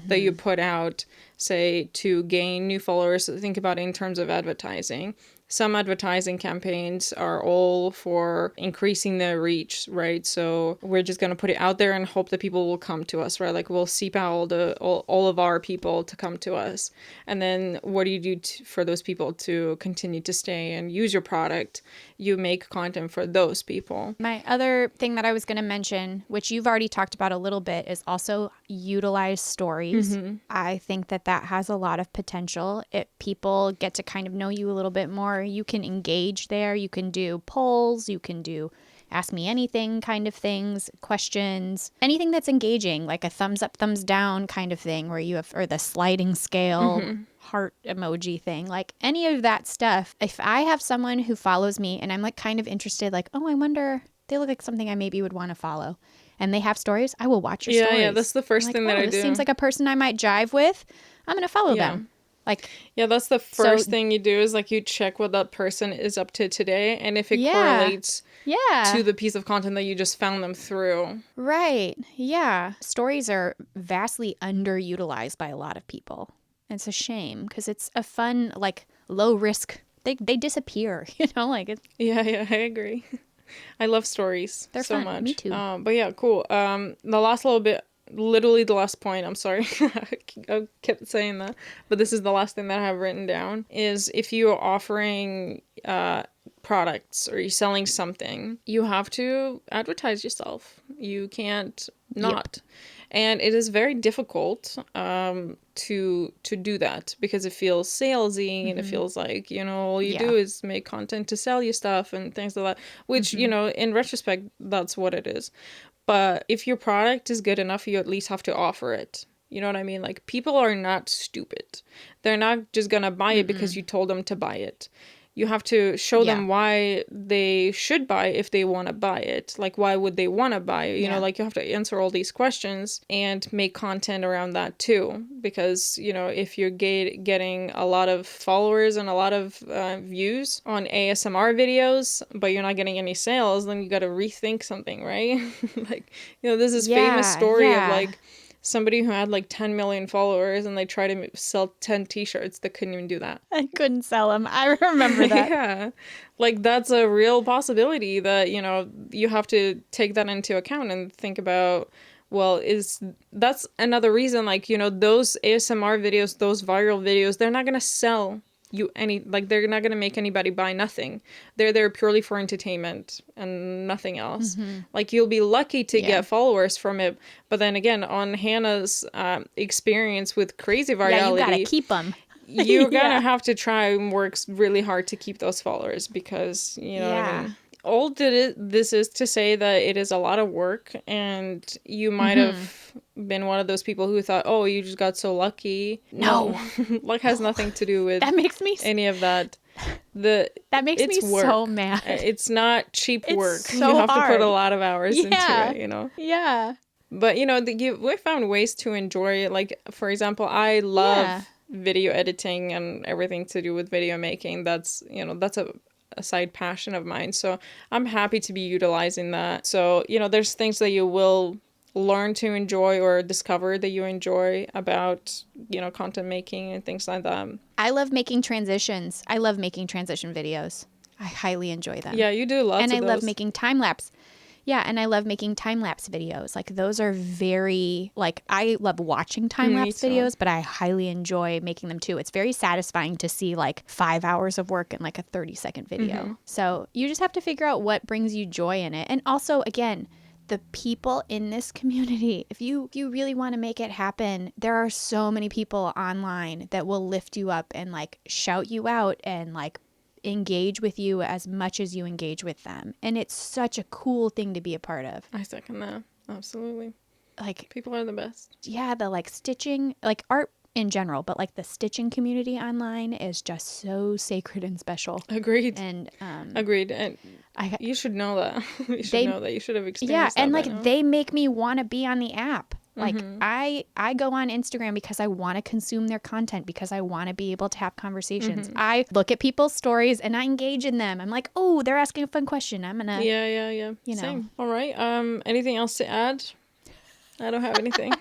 that you put out, say, to gain new followers. Think about it in terms of advertising. some advertising campaigns are all for increasing their reach, right? So we're just going to put it out there and hope that people will come to us, right? Like we'll seep out all of our people to come to us. And then what do you do for those people to continue to stay and use your product? You make content for those people. My other thing that I was going to mention, which you've already talked about a little bit, is also utilize stories. I think that has a lot of potential. If people get to kind of know you a little bit more, you can engage there. You can do polls. You can do ask me anything kind of things, questions, anything that's engaging, like a thumbs up, thumbs down kind of thing where you have, or the sliding scale heart emoji thing, like any of that stuff. If I have someone who follows me and I'm like kind of interested, like, oh, I wonder, they look like something I maybe would want to follow, and they have stories, I will watch your stories. Yeah, that's the first thing that I do. This seems like a person I might jive with. I'm going to follow them. Like, yeah, that's the first thing you do is like you check what that person is up to today, and if it correlates to the piece of content that you just found them through. Right. Yeah. Stories are vastly underutilized by a lot of people. It's a shame because it's a fun, like, low risk. They disappear, you know, like it's... Yeah, I agree. I love stories. They're so fun. Much. Me too. But yeah, cool. The last little bit. Literally the last point, I'm sorry, I kept saying that, but this is the last thing that I have written down, is if you are offering products or you're selling something, you have to advertise yourself. You can't not. Yep. And it is very difficult to do that because it feels salesy and it feels like, you know, all you do is make content to sell you stuff and things like that, which, you know, in retrospect, that's what it is. But if your product is good enough, you at least have to offer it. You know what I mean? Like, people are not stupid. They're not just going to buy it because you told them to buy it. You have to show them why they should buy if they want to buy it. Like, why would they want to buy it? You know, like, you have to answer all these questions and make content around that too. Because, you know, if you're getting a lot of followers and a lot of views on ASMR videos, but you're not getting any sales, then you got to rethink something, right? Like, you know, there's this famous story of like somebody who had like 10 million followers and they tried to sell 10 t-shirts that couldn't even do that. I couldn't sell them. I remember that. Yeah. Like, that's a real possibility that, you know, you have to take that into account and think about, well, that's another reason, like, you know, those ASMR videos, those viral videos, they're not going to sell you they're not going to make anybody buy nothing. They're there purely for entertainment and nothing else. Like, you'll be lucky to get followers from it, but then again, on Hannah's experience with crazy virality, you gotta keep them. You're gonna have to try and work really hard to keep those followers, because, you know what I mean? All this is to say that it is a lot of work, and you might have been one of those people who thought, oh, you just got so lucky. No. Luck has nothing to do with that makes me any of that. That makes me work. So mad. It's not cheap work. So you have hard. to put a lot of hours into it, you know? Yeah. But, you know, we found ways to enjoy it. Like, for example, I love video editing and everything to do with video making. That's, you know, that's a side passion of mine. So I'm happy to be utilizing that. So, you know, there's things that you will learn to enjoy or discover that you enjoy about, you know, content making and things like that. I love making transitions. I love making transition videos. I highly enjoy them. Yeah, you do lots of those. And I love making time-lapse. Yeah, and I love making time-lapse videos. Like, those are very, like, I love watching time-lapse videos, but I highly enjoy making them too. It's very satisfying to see, like, 5 hours of work in, like, a 30-second video. So you just have to figure out what brings you joy in it. And also, again, the people in this community, if you really want to make it happen, there are so many people online that will lift you up and, like, shout you out and, like, engage with you as much as you engage with them. And it's such a cool thing to be a part of. I second that. Absolutely. Like, people are the best. Yeah, the, like, stitching, like, art in general, but, like, the stitching community online is just so sacred and special. Agreed. And agreed. And you should know that. You should know that. You should have experienced that. Yeah, and like now. They make me want to be on the app. Like, I go on Instagram because I want to consume their content, because I want to be able to have conversations. I look at people's stories and I engage in them. I'm like, oh, they're asking a fun question. I'm gonna You know. Same. All right. Anything else to add? I don't have anything.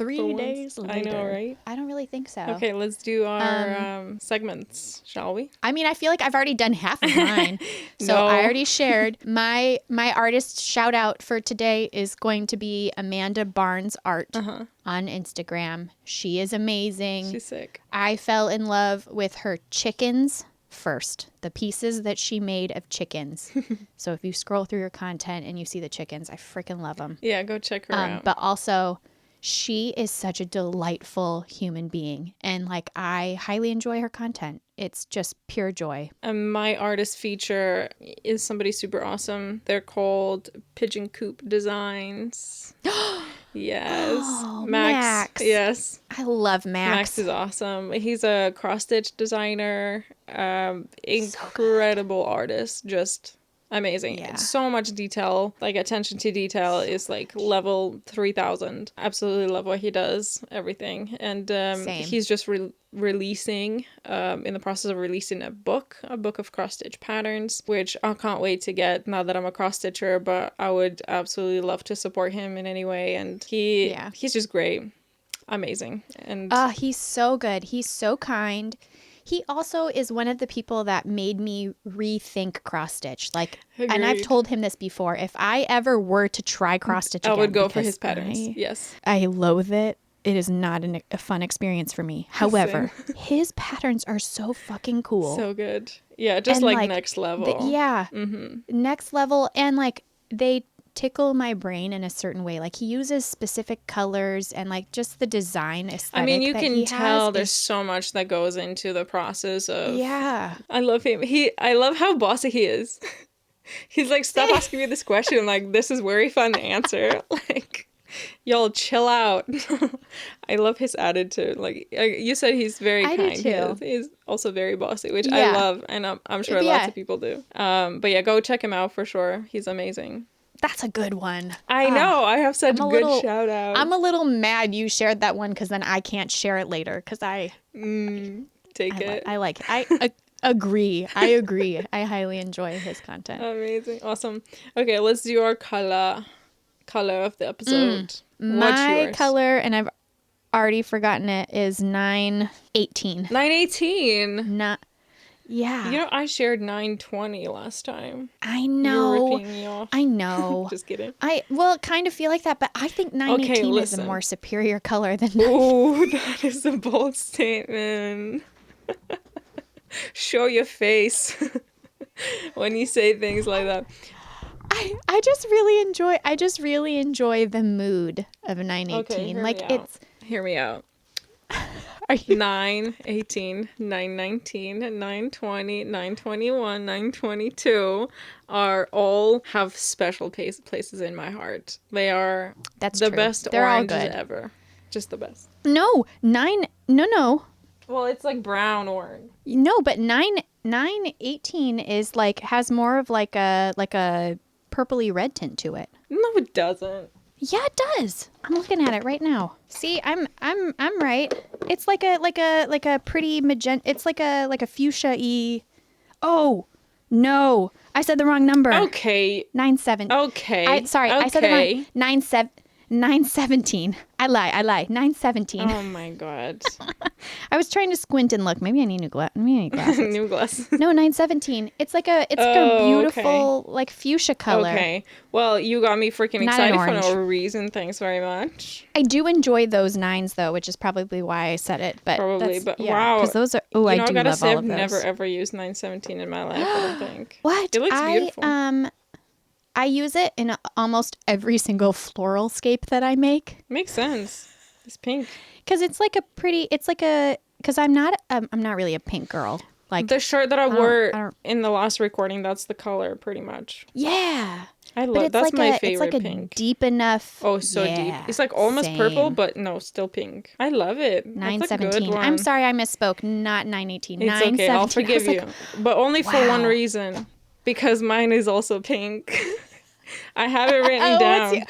3 days later. I know, right? I don't really think so. Okay, let's do our segments, shall we? I mean, I feel like I've already done half of mine. So No. I already shared. My artist shout out for today is going to be Amanda Barnes Art on Instagram. She is amazing. She's sick. I fell in love with her chickens first, the pieces that she made of chickens. So if you scroll through your content and you see the chickens, I freaking love them. Yeah, go check her out. But also, she is such a delightful human being, and like I highly enjoy her content. It's just pure joy. And my artist feature is somebody super awesome. They're called Pigeon Coop Designs. Yes. Oh, Max. Yes. I love Max. Max is awesome. He's a cross-stitch designer. Incredible artist. Just amazing. Yeah. So much detail. Like, attention to detail is like level 3000. Absolutely love what he does. Everything. And Same. he's just releasing, in the process of releasing a book of cross-stitch patterns, which I can't wait to get now that I'm a cross-stitcher, but I would absolutely love to support him in any way. And he's just great. Amazing. And he's so good. He's so kind. He also is one of the people that made me rethink cross stitch. Like, Agreed. And I've told him this before. If I ever were to try cross stitch again, I would go for his patterns. Yes. I loathe it. It is not a fun experience for me. However, his patterns are so fucking cool. So good. Yeah, just like next level. Next level. And like they tickle my brain in a certain way. Like he uses specific colors and like just the design aesthetic. I mean, you can tell there's is so much that goes into the process of. Yeah. I love him. I love how bossy he is. He's like, stop asking me this question. Like, this is very fun to answer. Like, y'all chill out. I love his attitude. Like you said, he's very kind. I do too. He's also very bossy, which I love, and I'm sure lots of people do. But yeah, go check him out for sure. He's amazing. That's a good one. I know. I have such good shout outs. I'm a little mad you shared that one because then I can't share it later because I like it. I agree. I agree. I highly enjoy his content. Amazing. Awesome. Okay, let's do our color of the episode. My color, and I've already forgotten it, is 918. 918? Not. Yeah. You know, I shared 920 last time. I know. You were ripping me off. I know. Just kidding. I kind of feel like that, but I think 918 is a more superior color than. Oh, that is a bold statement. Show your face when you say things like that. I just really enjoy the mood of 918. Okay, hear me out. 9, 18, 9, 19, 9, 20, 9, 21, 9, 22 are all have special places in my heart. They are the best oranges ever. Just the best. No. Well, it's like brown orange. No, but 918 is like has more of like a purpley red tint to it. No, it doesn't. Yeah, it does. I'm looking at it right now. See, I'm right. It's like a pretty magenta. It's like a fuchsia-y. Oh no, I said the wrong number. Okay. 9-7. Okay. I said the wrong 9-17. I lie. 9-17. Oh my god. I was trying to squint and look. Maybe I need new glasses. New glasses. No, 9-17. It's like a beautiful like fuchsia color. Okay. Well, you got me freaking excited for no reason. Thanks very much. I do enjoy those 9s though, which is probably why I said it. But wow. Because those are. Oh, I do gotta love say, all I've of those. never ever used 9-17 in my life. I don't think. What? It looks beautiful. I use it in almost every single floral scape that I make. Makes sense. It's pink. Because it's like because I'm not really a pink girl. Like the shirt that I wore in the last recording, that's the color pretty much. Yeah. I love that's my favorite it's like pink. A deep enough. Oh, so deep. It's like almost purple, but no, still pink. I love it. 9-17. I'm sorry, I misspoke. Not 9-18. It's 9-17. Okay, I'll forgive you. But only for one reason. Because mine is also pink. I have it written down.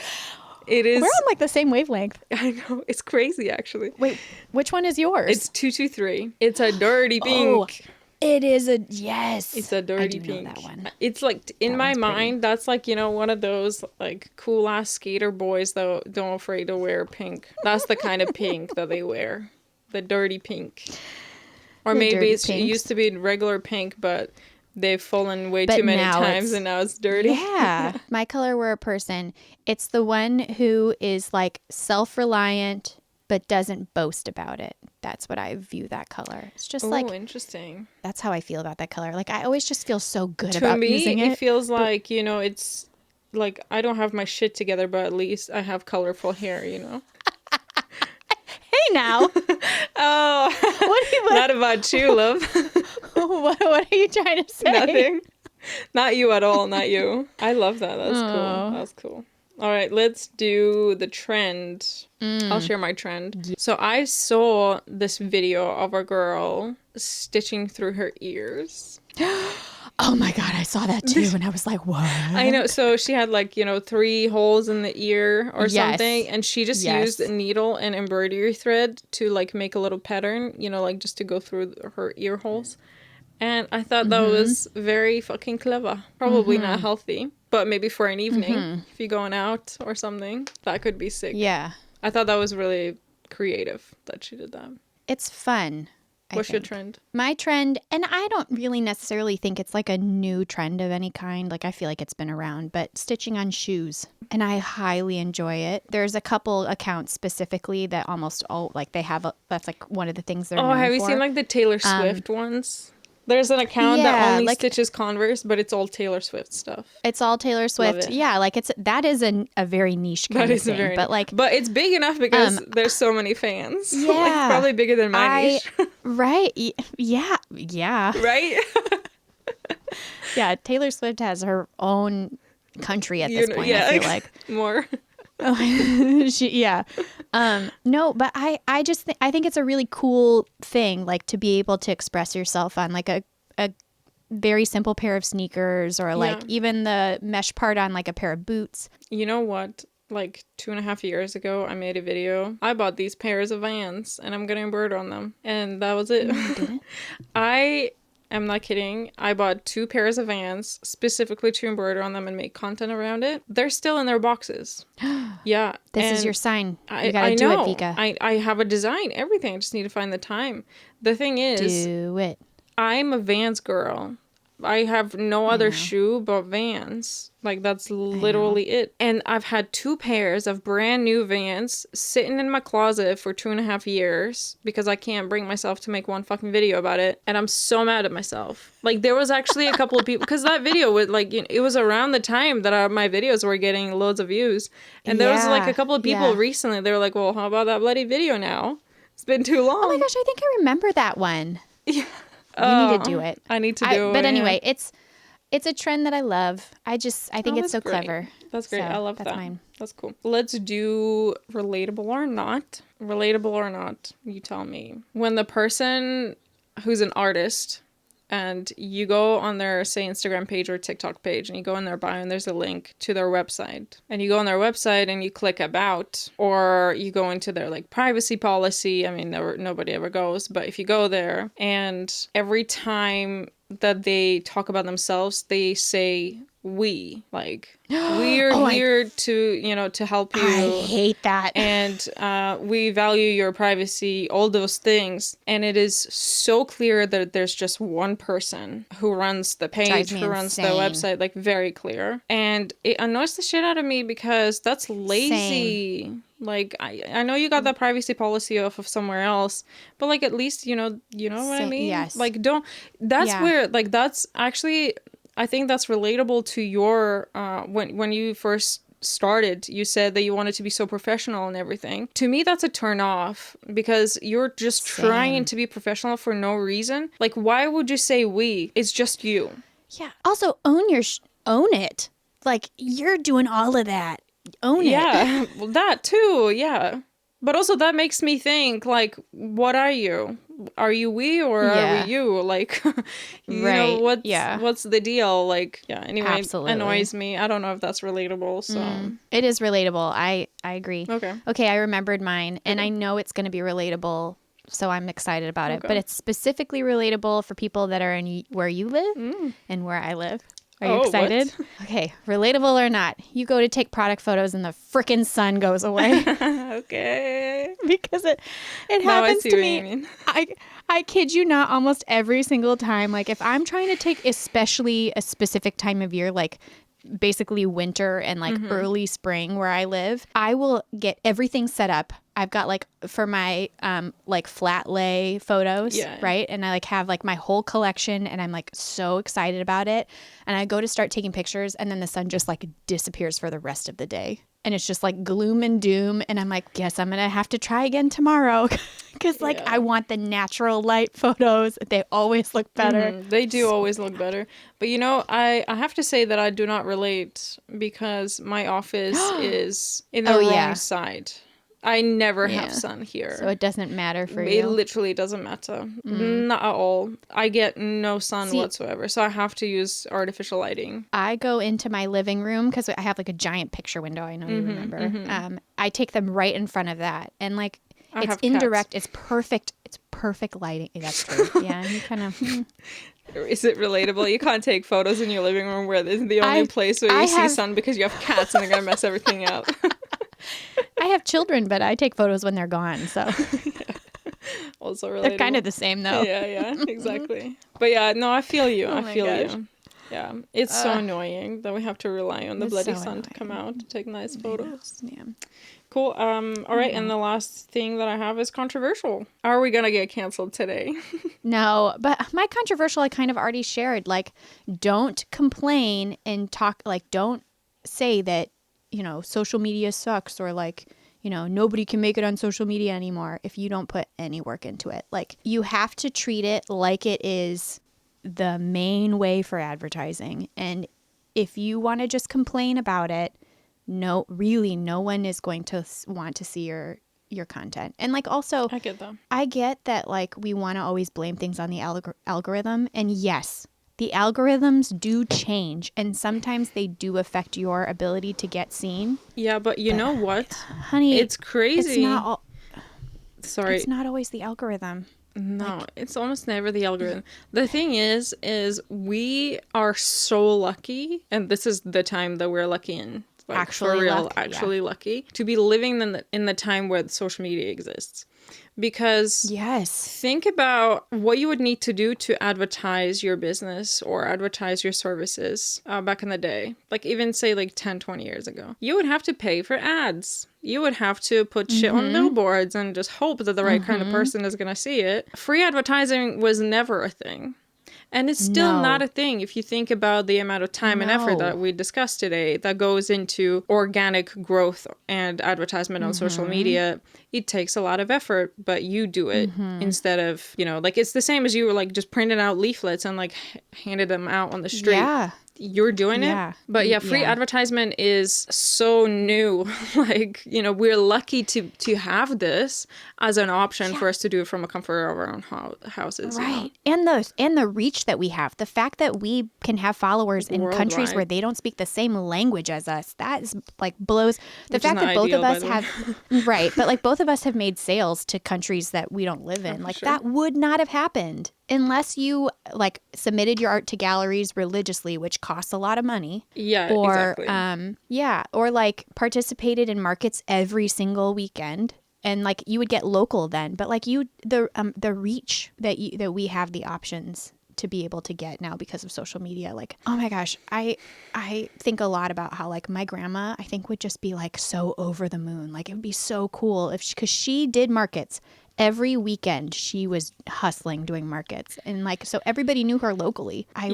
It is. We're on like the same wavelength. I know. It's crazy, actually. Wait, which one is yours? It's 223. It's a dirty pink. It is a yes. It's a dirty I do pink. know that one. It's like in That my one's pretty. mind, that's like, you know, one of those like cool ass skater boys that don't afraid to wear pink. That's the kind of pink that they wear. The dirty pink. Or The maybe dirty it used to be regular pink, but they've fallen way But too many now times it's- and now it's dirty. Yeah. My color were a person. It's the one who is like self-reliant but doesn't boast about it. That's what I view that color. It's just Oh, like interesting. that's how I feel about that color. Like I always just feel so good To about me, using it it. feels like, you know, it's like I don't have my shit together, but at least I have colorful hair, you know? Hey now. Oh, what, not about you, love. what are you trying to say? Nothing. Not you at all, not you. I love that. That's Aw. cool. That's cool. All right, let's do the trend. I'll share my trend. So I saw this video of a girl stitching through her ears. Oh my god, I saw that too and I was like, "What?" I know. So she had like, you know, 3 holes in the ear or Yes. something. And she just used a needle and embroidery thread to like make a little pattern, you know, like just to go through her ear holes. And I thought that was very fucking clever. Probably not healthy, but maybe for an evening, if you're going out or something, that could be sick. Yeah. I thought that was really creative that she did that. It's fun. What's your trend? My trend, and I don't really necessarily think it's like a new trend of any kind. Like I feel like it's been around, but stitching on shoes. And I highly enjoy it. There's a couple accounts specifically that almost all like they have that's like one of the things they're known Have you for. seen like the Taylor Swift ones? There's an account that Yeah, only like- stitches Converse, but it's all Taylor Swift stuff. It's all Taylor Swift. it. Yeah, like that is a very niche kind That of is thing. very, but like but it's big enough because there's so many fans. Like, Yeah. probably bigger than my niche, right. Yeah. right? Yeah, Taylor Swift has her own country at this point, yeah, I feel like. more. Yeah. No, but I just I think it's a really cool thing, like to be able to express yourself on like a very simple pair of sneakers or like Yeah. even the mesh part on like a pair of boots. You know what? Like 2.5 years ago, I made a video. I bought these pairs of Vans and I'm gonna embroider on them, and that was it. You didn't? I am not kidding. I bought 2 pairs of Vans specifically to embroider on them and make content around it. They're still in their boxes. Yeah. This is and your sign. You I gotta do know. it, Vika. I have a design, everything. I just need to find the time. The thing is, Do it. I'm a Vans girl. I have no other shoe but Vans. Like, that's literally it. And I've had 2 pairs of brand new Vans sitting in my closet for 2.5 years because I can't bring myself to make one fucking video about it. And I'm so mad at myself. Like, there was actually a couple of people, because that video was like, you know, it was around the time that my videos were getting loads of views. And there was like a couple of people recently, they were like, well, how about that bloody video now? It's been too long. Oh my gosh, I think I remember that one. Yeah. You need to do it. I need to do it. But yeah. anyway, it's a trend that I love. I think it's that's so great. clever. That's great. So, I love that's that. mine. That's cool. Let's do relatable or not. Relatable or not, you tell me. When the person who's an artist and you go on their, say, Instagram page or TikTok page, and you go in their bio and there's a link to their website. And you go on their website and you click about, or you go into their like privacy policy. I mean, nobody ever goes, but if you go there and every time that they talk about themselves, they say we, like, we're here to, you know, to help you. I hate that. And we value your privacy, all those things. And it is so clear that there's just one person who runs the page, Drives me who runs the insane. website, like, very clear. And it annoys the shit out of me because that's lazy. Same. Like, I know you got that privacy policy off of somewhere else, but like, at least, you know what I mean? Yes. Like, that's where, like, that's actually, I think that's relatable to your, when you first started, you said that you wanted to be so professional and everything. To me, that's a turn off because you're just trying to be professional for no reason. Like, why would you say we? It's just you. Yeah. Also, own it. Like, you're doing all of that. Own it. Yeah, well, that too, yeah. But also that makes me think, like, what are you? Are you we or are we you? Like, you know, what's the deal? Like, yeah, anyway, Absolutely. annoys me. I don't know if that's relatable, so. It is relatable. I agree. Okay. Okay, I remembered mine, and I know it's going to be relatable so I'm excited about it. Okay. But it's specifically relatable for people that are in where you live and where I live. Are you excited? What? Okay, relatable or not, you go to take product photos and the frickin' sun goes away. Okay. Because it Now I happens see to what me. you mean. I kid you not, almost every single time. Like if I'm trying to take especially a specific time of year, like basically winter and like early spring where I live, I will get everything set up. I've got like for my like flat lay photos, Yeah. right? And I like have like my whole collection and I'm like so excited about it. And I go to start taking pictures and then the sun just like disappears for the rest of the day. And it's just like gloom and doom. And I'm like, guess I'm going to have to try again tomorrow. Because like I want the natural light photos. They always look better. They do always look better. But you know, I have to say that I do not relate because my office is in the wrong side. I never have sun here. So it doesn't matter for It you. literally doesn't matter. Not at all. I get no sun whatsoever. So I have to use artificial lighting. I go into my living room because I have like a giant picture window. I know you remember. I take them right in front of that. And like it's indirect. It's perfect. It's perfect lighting. That's true. Yeah. You kind of... Is it relatable? You can't take photos in your living room where it's the only place where you see sun because you have cats and they're going to mess everything up. I have children, but I take photos when they're gone. So also relatable. They're kind of the same though. Yeah, exactly. But yeah, no, I feel you. I feel gosh. you. Yeah, it's so annoying that we have to rely on the bloody sun to come out to take nice photos. Yeah. Cool. All right, and the last thing that I have is controversial. Are we gonna get canceled today? No, but my controversial I kind of already shared. Like, don't complain and talk. Like, don't say that, you know, social media sucks or like, you know, nobody can make it on social media anymore if you don't put any work into it. Like, you have to treat it like it is the main way for advertising. And if you want to just complain about it, no one is going to want to see your content. And like, also, I get that like we want to always blame things on the algorithm. And yes, the algorithms do change and sometimes they do affect your ability to get seen. Yeah, but you know what? Honey, it's crazy. It's not Sorry. It's not always the algorithm. No, it's almost never the algorithm. The thing is we are so lucky, and this is the time that we're lucky in. Like, actually for real, lucky, lucky to be living in the time where social media exists. Because think about what you would need to do to advertise your business or advertise your services back in the day. Like even say like 10, 20 years ago. You would have to pay for ads. You would have to put shit on billboards and just hope that the right kind of person is going to see it. Free advertising was never a thing. And it's still not a thing if you think about the amount of time and effort that we discussed today that goes into organic growth and advertisement on social media. It takes a lot of effort, but you do it instead of, you know, like it's the same as you were like just printing out leaflets and like handed them out on the street. Yeah. You're doing it. But yeah, free advertisement is so new. Like, you know, we're lucky to have this as an option for us to do it from a comfort of our own houses. Right. You know? And the reach that we have. The fact that we can have followers in countries where they don't speak the same language as us. That is like blows the fact that both of us have right, but like both of us have made sales to countries that we don't live in. Like that would not have happened unless you like submitted your art to galleries religiously, which costs a lot of money. Yeah, or, exactly. Or like participated in markets every single weekend, and like you would get local then. But like the reach that we have the options to be able to get now because of social media. Like, oh my gosh, I think a lot about how like my grandma, I think would just be like so over the moon. Like it would be so cool because she did markets. Every weekend she was hustling doing markets, and like so everybody knew her locally. I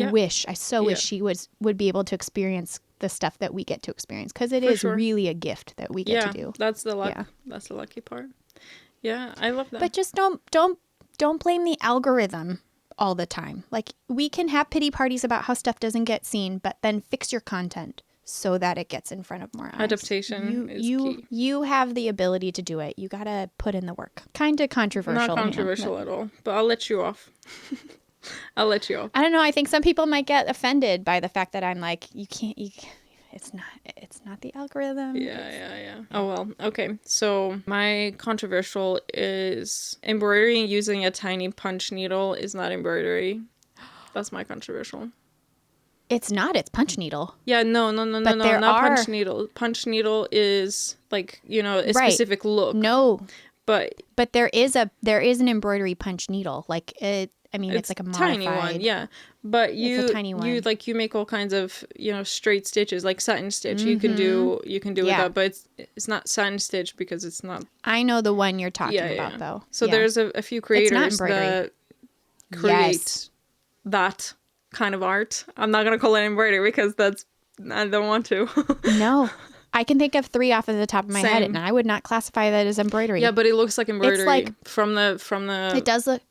so wish she would be able to experience the stuff that we get to experience, because it is really a gift that we get to do. That's the luck. That's the lucky part. Yeah, I love that. But just don't blame the algorithm all the time. Like we can have pity parties about how stuff doesn't get seen, but then fix your content so that it gets in front of more eyes. Adaptation is key. You have the ability to do it. You gotta put in the work. Kind of controversial. Not controversial at all, but I'll let you off. I'll let you off. I don't know. I think some people might get offended by the fact that I'm like, It's not the algorithm. Yeah. Oh, well. Okay. So my controversial is embroidering using a tiny punch needle is not embroidery. That's my controversial. It's not. It's punch needle. Yeah, no, not punch needle. Punch needle is like, a specific look. No. But there is an embroidery punch needle. Like it's like a modified tiny one, yeah. But it's a tiny one. you make all kinds of, straight stitches, like satin stitch. You can do with that, but it's not satin stitch because it's not. I know the one you're talking about though. So there's a few creators that create that kind of art. I'm not gonna call it embroidery because I don't want to. No. I can think of 3 off of the top of my head, and I would not classify that as embroidery. Yeah, but it looks like embroidery. It's like, from the. It does look.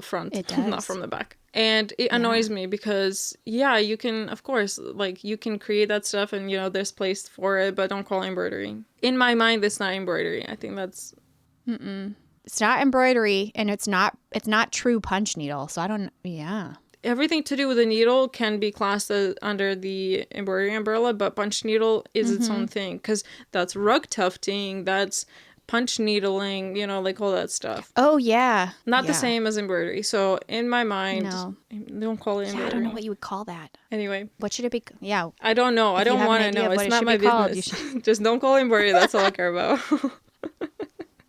Front. It does. Not from the back. And it annoys me because, you can, of course, like, you can create that stuff and, there's place for it, but don't call it embroidery. In my mind, it's not embroidery. I think that's. It's not embroidery, and it's not true punch needle. So I don't. Yeah. Everything to do with the needle can be classed under the embroidery umbrella, but punch needle is its own thing because that's rug tufting, that's punch needling, like all that stuff. Oh, yeah. Not the same as embroidery. So in my mind, don't call it embroidery. Yeah, I don't know what you would call that. Anyway. What should it be? Yeah. I don't know. I don't want to know. It's not my business. Just don't call it embroidery. That's all I care about.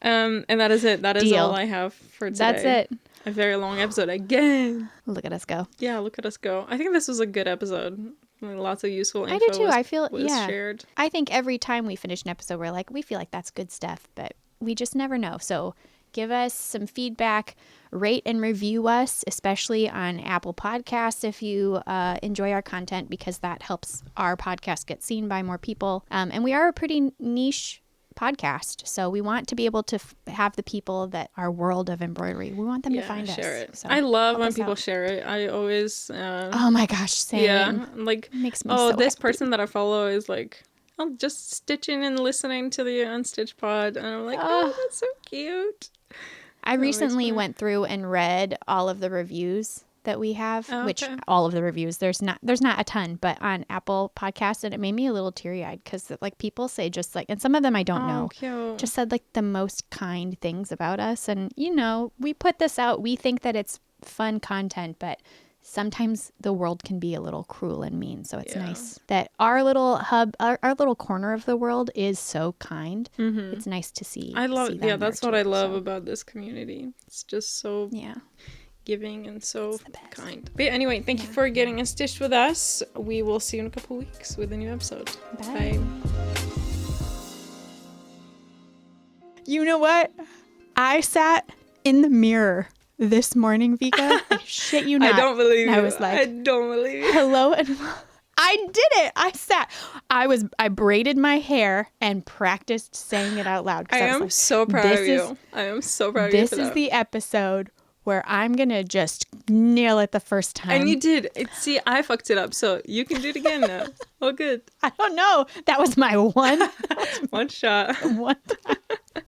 And that is it. That is all I have for today. That's it. A very long episode again. Look at us go. Yeah, look at us go. I think this was a good episode. Lots of useful info. I do too. I feel shared. I think every time we finish an episode, we feel like that's good stuff, but we just never know. So give us some feedback, rate and review us, especially on Apple Podcasts if you enjoy our content, because that helps our podcast get seen by more people. And we are a pretty niche podcast, so we want to be able to have the people that are world of embroidery, we want them to find us. Share it. So I love when people share it. I always oh my gosh, same. Yeah, like, makes me so this happy. person that I follow is like, I'm just stitching and listening to the Unstitched Pod, and I'm like, oh, that's so cute. I recently went through and read all of the reviews that we have, which all of the reviews, there's not a ton, but on Apple Podcasts, and it made me a little teary-eyed because like people say just like, and some of them I don't know, cute. Just said like the most kind things about us. And we put this out, we think that it's fun content, but sometimes the world can be a little cruel and mean. So it's nice that our little hub, our little corner of the world is so kind. It's nice to see. I love, that's what I love about this community. It's just so giving and so kind. But anyway, thank you for getting stitched with us. We will see you in a couple weeks with a new episode. Bye. You know what? I sat in the mirror this morning, Vika. I shit you not. I don't believe you. I was like, I don't believe you. Hello, and I did it. I braided my hair and practiced saying it out loud. I am so proud of you. I am so proud of you. This is the episode where I'm going to just nail it the first time. And you did. See, I fucked it up, so you can do it again now. Oh, good. I don't know. That was my one. One shot. One time.